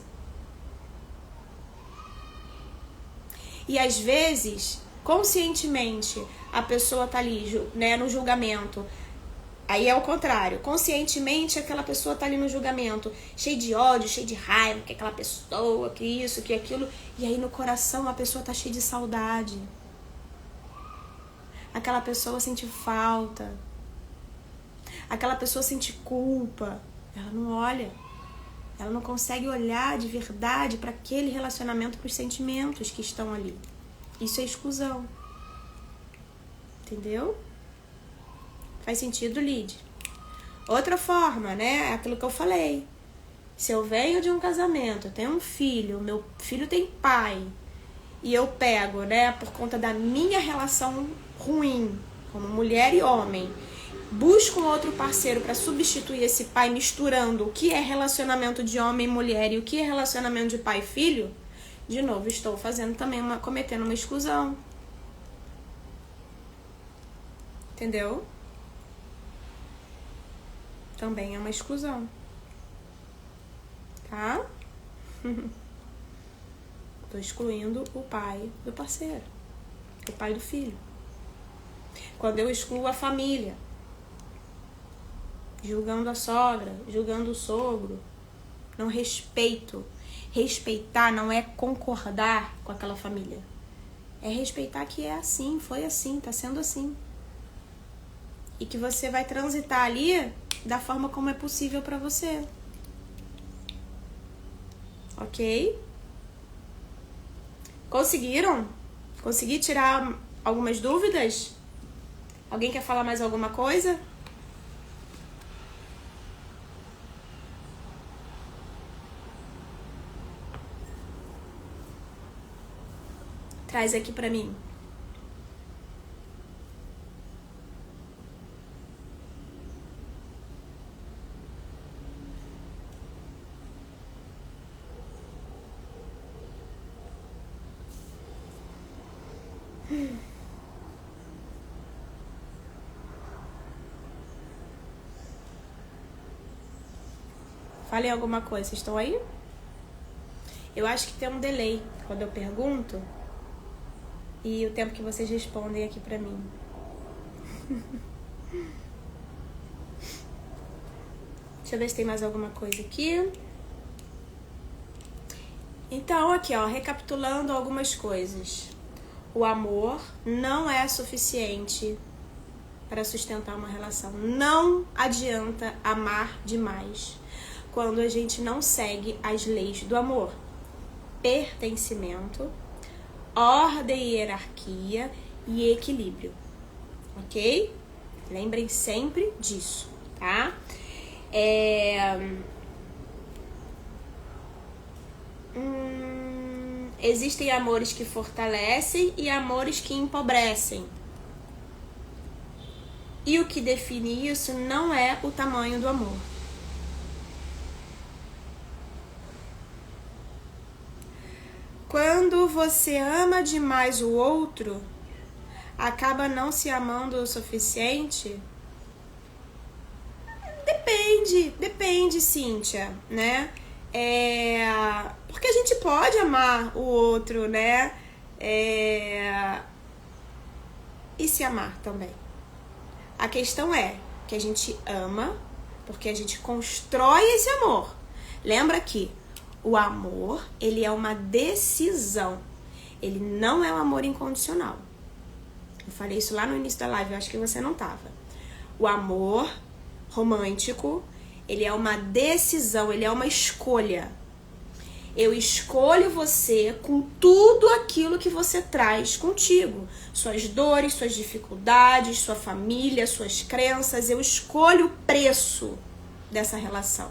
E às vezes, conscientemente, a pessoa tá ali, né, no julgamento. Aí é o contrário. Conscientemente, aquela pessoa tá ali no julgamento, cheia de ódio, cheia de raiva, que aquela pessoa, que isso, que aquilo. E aí no coração a pessoa tá cheia de saudade. Aquela pessoa sente falta. Aquela pessoa sente culpa. Ela não olha. Ela não consegue olhar de verdade para aquele relacionamento, para os sentimentos que estão ali. Isso é exclusão. Entendeu? Faz sentido, Lid? Outra forma, né? É aquilo que eu falei. Se eu venho de um casamento, eu tenho um filho, meu filho tem pai, e eu pego, né, por conta da minha relação ruim, como mulher e homem, busco um outro parceiro para substituir esse pai, misturando o que é relacionamento de homem e mulher e o que é relacionamento de pai e filho, de novo, estou fazendo também cometendo uma exclusão. Entendeu? Também é uma exclusão. Tá? Tô excluindo o pai do parceiro, o pai do filho. Quando eu excluo a família, julgando a sogra, julgando o sogro, não respeito. Respeitar não é concordar com aquela família. É respeitar que é assim, foi assim, tá sendo assim. E que você vai transitar ali da forma como é possível pra você. Ok? Conseguiram? Consegui tirar algumas dúvidas? Alguém quer falar mais alguma coisa? Traz aqui pra mim. Falei alguma coisa, vocês estão aí? Eu acho que tem um delay quando eu pergunto. e o tempo que vocês respondem aqui pra mim. Deixa eu ver se tem mais alguma coisa aqui. Então, aqui, ó, recapitulando algumas coisas. O amor não é suficiente para sustentar uma relação. Não adianta amar demais quando a gente não segue as leis do amor. Pertencimento, ordem e hierarquia e equilíbrio. Ok? Lembrem sempre disso, tá? Existem amores que fortalecem e amores que empobrecem. E o que define isso não é o tamanho do amor. Quando você ama demais o outro, acaba não se amando o suficiente? Depende, Cíntia, né? Porque a gente pode amar o outro, né? E se amar também. A questão é que a gente ama porque a gente constrói esse amor. Lembra que o amor, ele é uma decisão. Ele não é um amor incondicional. Eu falei isso lá no início da live, eu acho que você não tava. O amor romântico, ele é uma decisão, ele é uma escolha. Eu escolho você com tudo aquilo que você traz contigo. Suas dores, suas dificuldades, sua família, suas crenças. Eu escolho o preço dessa relação.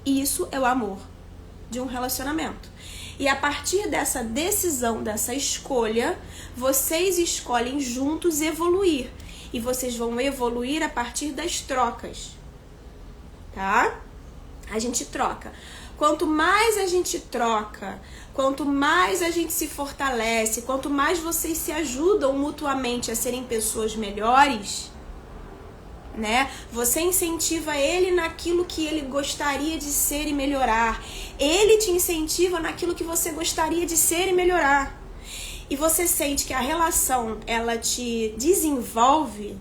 Isso é o amor de um relacionamento. E a partir dessa decisão, dessa escolha, vocês escolhem juntos evoluir. E vocês vão evoluir a partir das trocas. Tá? A gente troca. Quanto mais a gente troca, quanto mais a gente se fortalece, quanto mais vocês se ajudam mutuamente a serem pessoas melhores, né? Você incentiva ele naquilo que ele gostaria de ser e melhorar. Ele te incentiva naquilo que você gostaria de ser e melhorar. E você sente que a relação, ela te desenvolve,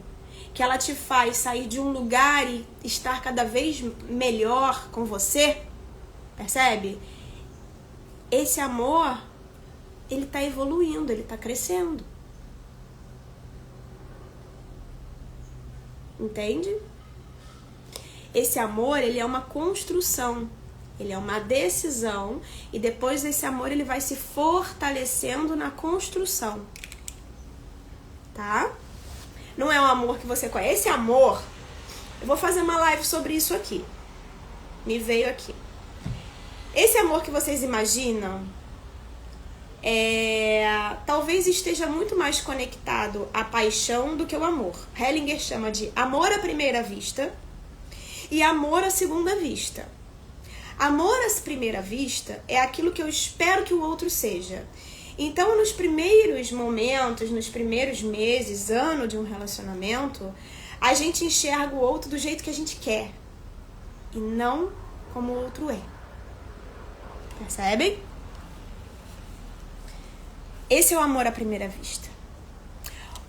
que ela te faz sair de um lugar e estar cada vez melhor com você. Percebe? Esse amor, ele tá evoluindo, ele tá crescendo. Entende? Esse amor, ele é uma construção. Ele é uma decisão. E depois desse amor, ele vai se fortalecendo na construção. Tá? Não é um amor que você conhece. Esse amor, eu vou fazer uma live sobre isso aqui. Me veio aqui. Esse amor que vocês imaginam, talvez esteja muito mais conectado à paixão do que ao amor. Hellinger chama de amor à primeira vista e amor à segunda vista. Amor à primeira vista é aquilo que eu espero que o outro seja. Então, nos primeiros momentos, nos primeiros meses, ano de um relacionamento, a gente enxerga o outro do jeito que a gente quer e não como o outro é. Percebem? Esse é o amor à primeira vista.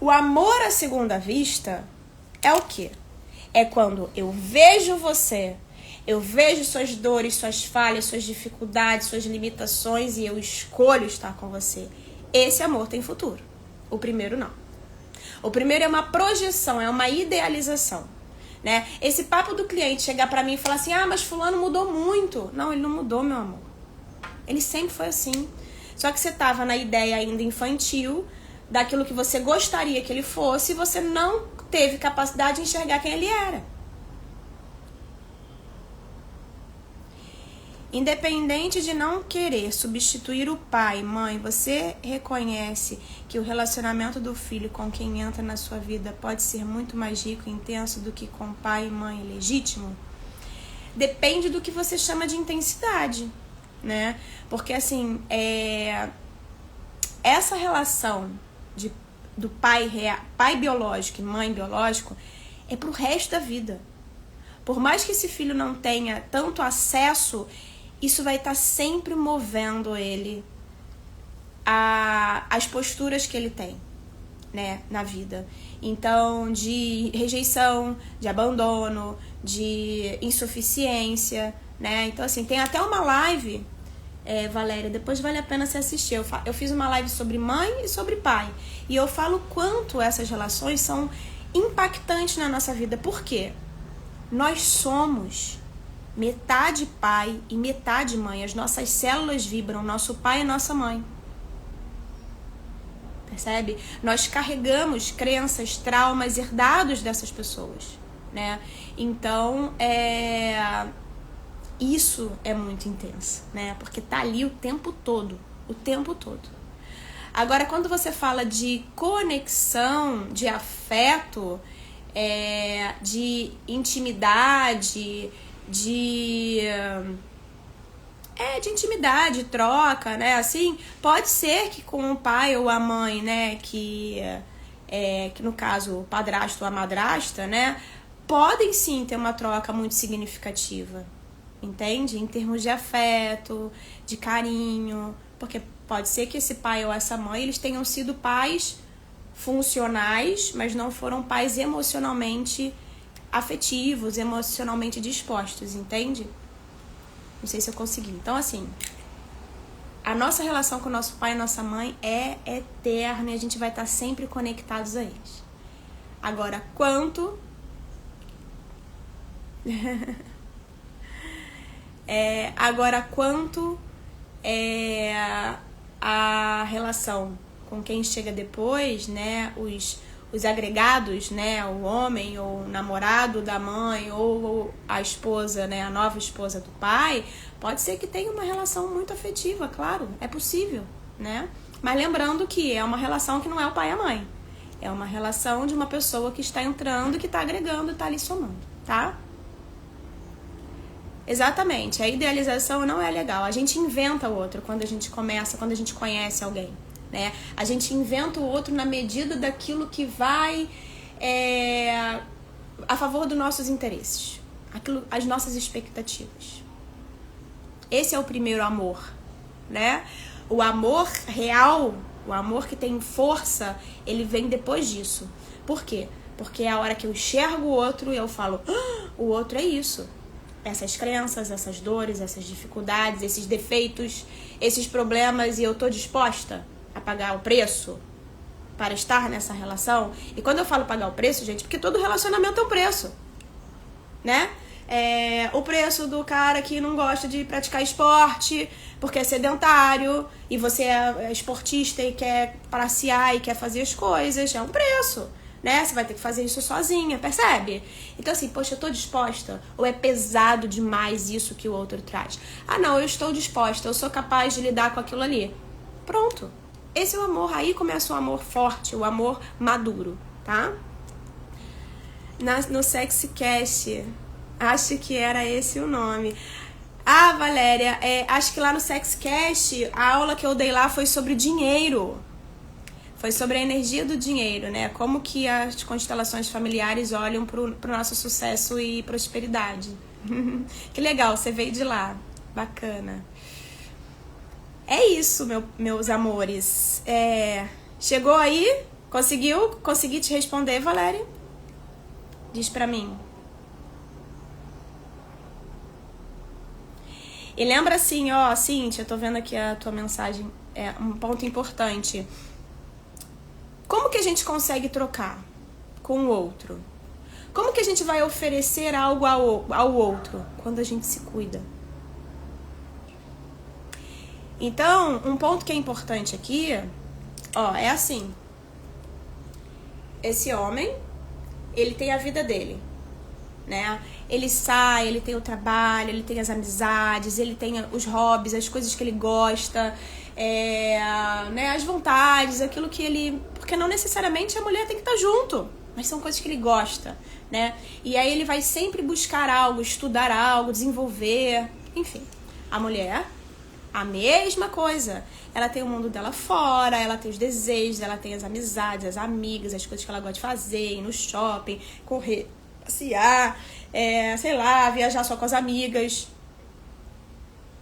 O amor à segunda vista é o quê? É quando eu vejo você, eu vejo suas dores, suas falhas, suas dificuldades, suas limitações e eu escolho estar com você. Esse amor tem futuro. O primeiro não. O primeiro é uma projeção, é uma idealização, né? Esse papo do cliente chegar pra mim e falar assim, mas fulano mudou muito. Não, ele não mudou, meu amor. Ele sempre foi assim. Só que você tava na ideia ainda infantil daquilo que você gostaria que ele fosse e você não teve capacidade de enxergar quem ele era. Independente de não querer substituir o pai, mãe, você reconhece que o relacionamento do filho com quem entra na sua vida pode ser muito mais rico e intenso do que com pai e mãe legítimo? Depende do que você chama de intensidade, né? Porque assim, essa relação do pai biológico e mãe biológico é pro resto da vida. Por mais que esse filho não tenha tanto acesso, isso vai estar sempre movendo ele as posturas que ele tem, né, na vida. Então, de rejeição, de abandono, de insuficiência, né? Então, assim, tem até uma live, Valéria, depois vale a pena você assistir. Eu fiz uma live sobre mãe e sobre pai. E eu falo quanto essas relações são impactantes na nossa vida. Por quê? Nós somos metade pai e metade mãe. As nossas células vibram, nosso pai e nossa mãe. Percebe? Nós carregamos crenças, traumas herdados dessas pessoas, né? Então, isso é muito intenso, né? Porque tá ali o tempo todo, o tempo todo. Agora, quando você fala de conexão, de afeto, de intimidade, de intimidade, troca, né? Assim, pode ser que com o pai ou a mãe, né? Que no caso, o padrasto ou a madrasta, né? Podem sim ter uma troca muito significativa, entende? Em termos de afeto, de carinho, porque pode ser que esse pai ou essa mãe, eles tenham sido pais funcionais, mas não foram pais emocionalmente afetivos, emocionalmente dispostos, entende? Não sei se eu consegui. Então, assim, a nossa relação com o nosso pai e nossa mãe é eterna e a gente vai estar sempre conectados a eles. Agora, quanto... a relação com quem chega depois, né? Os agregados, né? O homem ou o namorado da mãe ou a esposa, né? A nova esposa do pai, pode ser que tenha uma relação muito afetiva, claro, é possível, né? Mas lembrando que é uma relação que não é o pai e a mãe. É uma relação de uma pessoa que está entrando, que está agregando, está ali somando, tá? Exatamente, a idealização não é legal. A gente inventa o outro quando a gente conhece alguém, né? A gente inventa o outro na medida daquilo que vai a favor dos nossos interesses, as nossas expectativas. Esse é o primeiro amor, né? O amor real, o amor que tem força, ele vem depois disso. Por quê? Porque é a hora que eu enxergo o outro e eu falo, o outro é isso. Essas crenças, essas dores, essas dificuldades, esses defeitos, esses problemas, e eu tô disposta a pagar o preço para estar nessa relação. E quando eu falo pagar o preço, gente, porque todo relacionamento é um preço, né? O preço do cara que não gosta de praticar esporte porque é sedentário, e você é esportista e quer passear e quer fazer as coisas, é um preço, né? Você vai ter que fazer isso sozinha, percebe? Então assim, poxa, eu tô disposta? Ou é pesado demais isso que o outro traz? Ah não, eu estou disposta, eu sou capaz de lidar com aquilo ali. Pronto. Esse é o amor, aí começa o amor forte, o amor maduro, tá? No SexyCast, acho que era esse o nome. Ah, Valéria, acho que lá no SexyCast, a aula que eu dei lá foi sobre dinheiro. Foi sobre a energia do dinheiro, né? Como que as constelações familiares olham pro nosso sucesso e prosperidade. Que legal, você veio de lá. Bacana. É isso, meus amores. Chegou aí? Conseguiu? Consegui te responder, Valéria? Diz pra mim. E lembra assim, ó, Cíntia, eu tô vendo aqui a tua mensagem, um ponto importante. Como que a gente consegue trocar com o outro? Como que a gente vai oferecer algo ao outro? Quando a gente se cuida. Então, um ponto que é importante aqui, ó, é assim. Esse homem, ele tem a vida dele, né? Ele sai, ele tem o trabalho, ele tem as amizades, ele tem os hobbies, as coisas que ele gosta, né, as vontades, aquilo que ele... Porque não necessariamente a mulher tem que estar junto, mas são coisas que ele gosta, né? E aí ele vai sempre buscar algo, estudar algo, desenvolver, enfim. A mulher, a mesma coisa. Ela tem o mundo dela fora, ela tem os desejos, ela tem as amizades, as amigas, as coisas que ela gosta de fazer, ir no shopping, correr, passear, sei lá, viajar só com as amigas.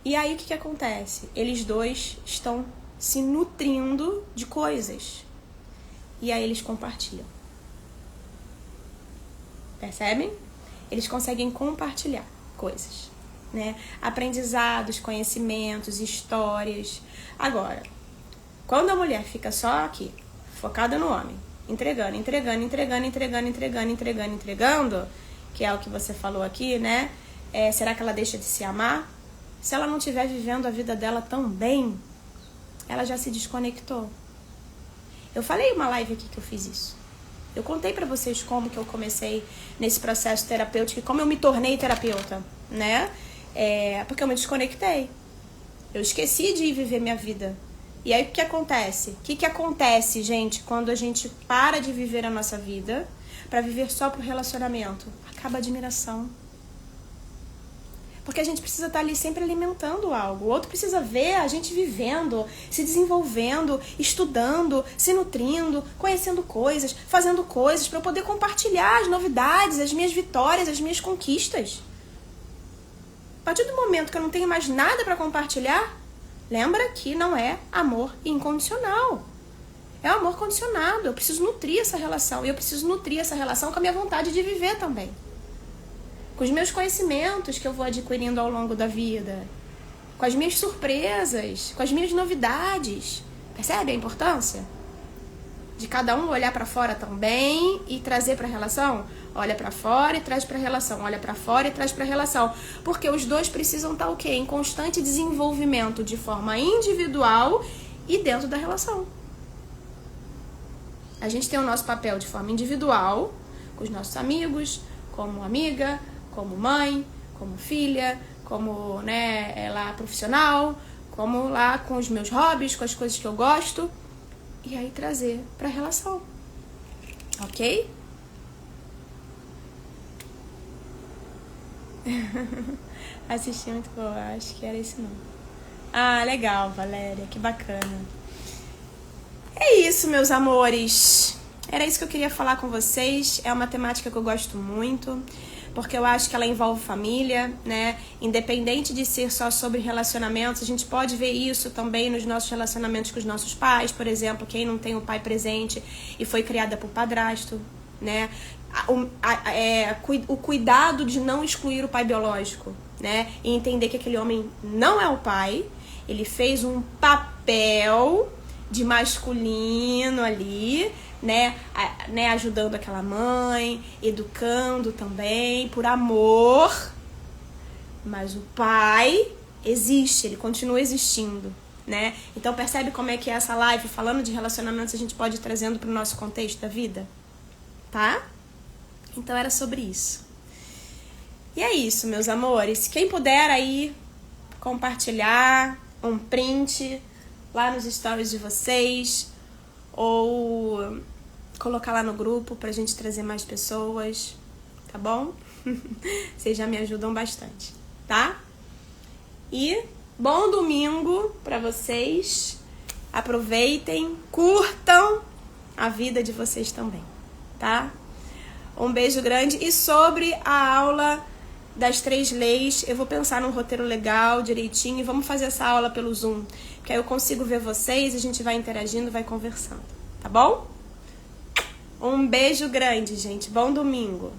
E aí o que acontece? Eles dois estão se nutrindo de coisas. E aí eles compartilham. Percebem? Eles conseguem compartilhar coisas, né? Aprendizados, conhecimentos, histórias. Agora, quando a mulher fica só aqui, focada no homem, entregando, que é o que você falou aqui, né? Será que ela deixa de se amar? Se ela não estiver vivendo a vida dela tão bem, ela já se desconectou. Eu falei uma live aqui que eu fiz isso. Eu contei pra vocês como que eu comecei nesse processo terapêutico e como eu me tornei terapeuta, né? Porque eu me desconectei. Eu esqueci de ir viver minha vida. E aí o que acontece? O que acontece, gente, quando a gente para de viver a nossa vida pra viver só pro relacionamento? Acaba a admiração. Porque a gente precisa estar ali sempre alimentando algo. O outro precisa ver a gente vivendo, se desenvolvendo, estudando, se nutrindo, conhecendo coisas, fazendo coisas para eu poder compartilhar as novidades, as minhas vitórias, as minhas conquistas. A partir do momento que eu não tenho mais nada para compartilhar, lembra que não é amor incondicional. É amor condicionado. Eu preciso nutrir essa relação. E eu preciso nutrir essa relação com a minha vontade de viver também. Com os meus conhecimentos que eu vou adquirindo ao longo da vida, com as minhas surpresas, com as minhas novidades. Percebe a importância? De cada um olhar para fora também e trazer para a relação? Olha para fora e traz para a relação. Olha para fora e traz para a relação. Porque os dois precisam estar o quê? Em constante desenvolvimento de forma individual e dentro da relação. A gente tem o nosso papel de forma individual, com os nossos amigos, como amiga, como mãe, como filha, como, né, lá profissional, como lá com os meus hobbies, com as coisas que eu gosto, e aí trazer pra relação, ok? Assisti muito boa, acho que era esse nome. Ah, legal, Valéria, que bacana. É isso, meus amores. Era isso que eu queria falar com vocês. É uma temática que eu gosto muito, porque eu acho que ela envolve família, né? Independente de ser só sobre relacionamentos, a gente pode ver isso também nos nossos relacionamentos com os nossos pais, por exemplo, quem não tem o pai presente e foi criada por padrasto, né? O cuidado de não excluir o pai biológico, né? E entender que aquele homem não é o pai, ele fez um papel de masculino ali, né, ajudando aquela mãe, educando também, por amor, mas o pai existe, ele continua existindo, né? Então percebe como é que essa live, falando de relacionamentos, a gente pode ir trazendo para o nosso contexto da vida, tá? Então era sobre isso. E é isso, meus amores. Quem puder aí compartilhar um print lá nos stories de vocês, ou colocar lá no grupo pra gente trazer mais pessoas, tá bom? Vocês já me ajudam bastante, tá? E bom domingo pra vocês. Aproveitem, curtam a vida de vocês também, tá? Um beijo grande. E sobre a aula das 3 leis, eu vou pensar num roteiro legal, direitinho, e vamos fazer essa aula pelo Zoom, que aí eu consigo ver vocês, a gente vai interagindo, vai conversando, tá bom? Um beijo grande, gente. Bom domingo.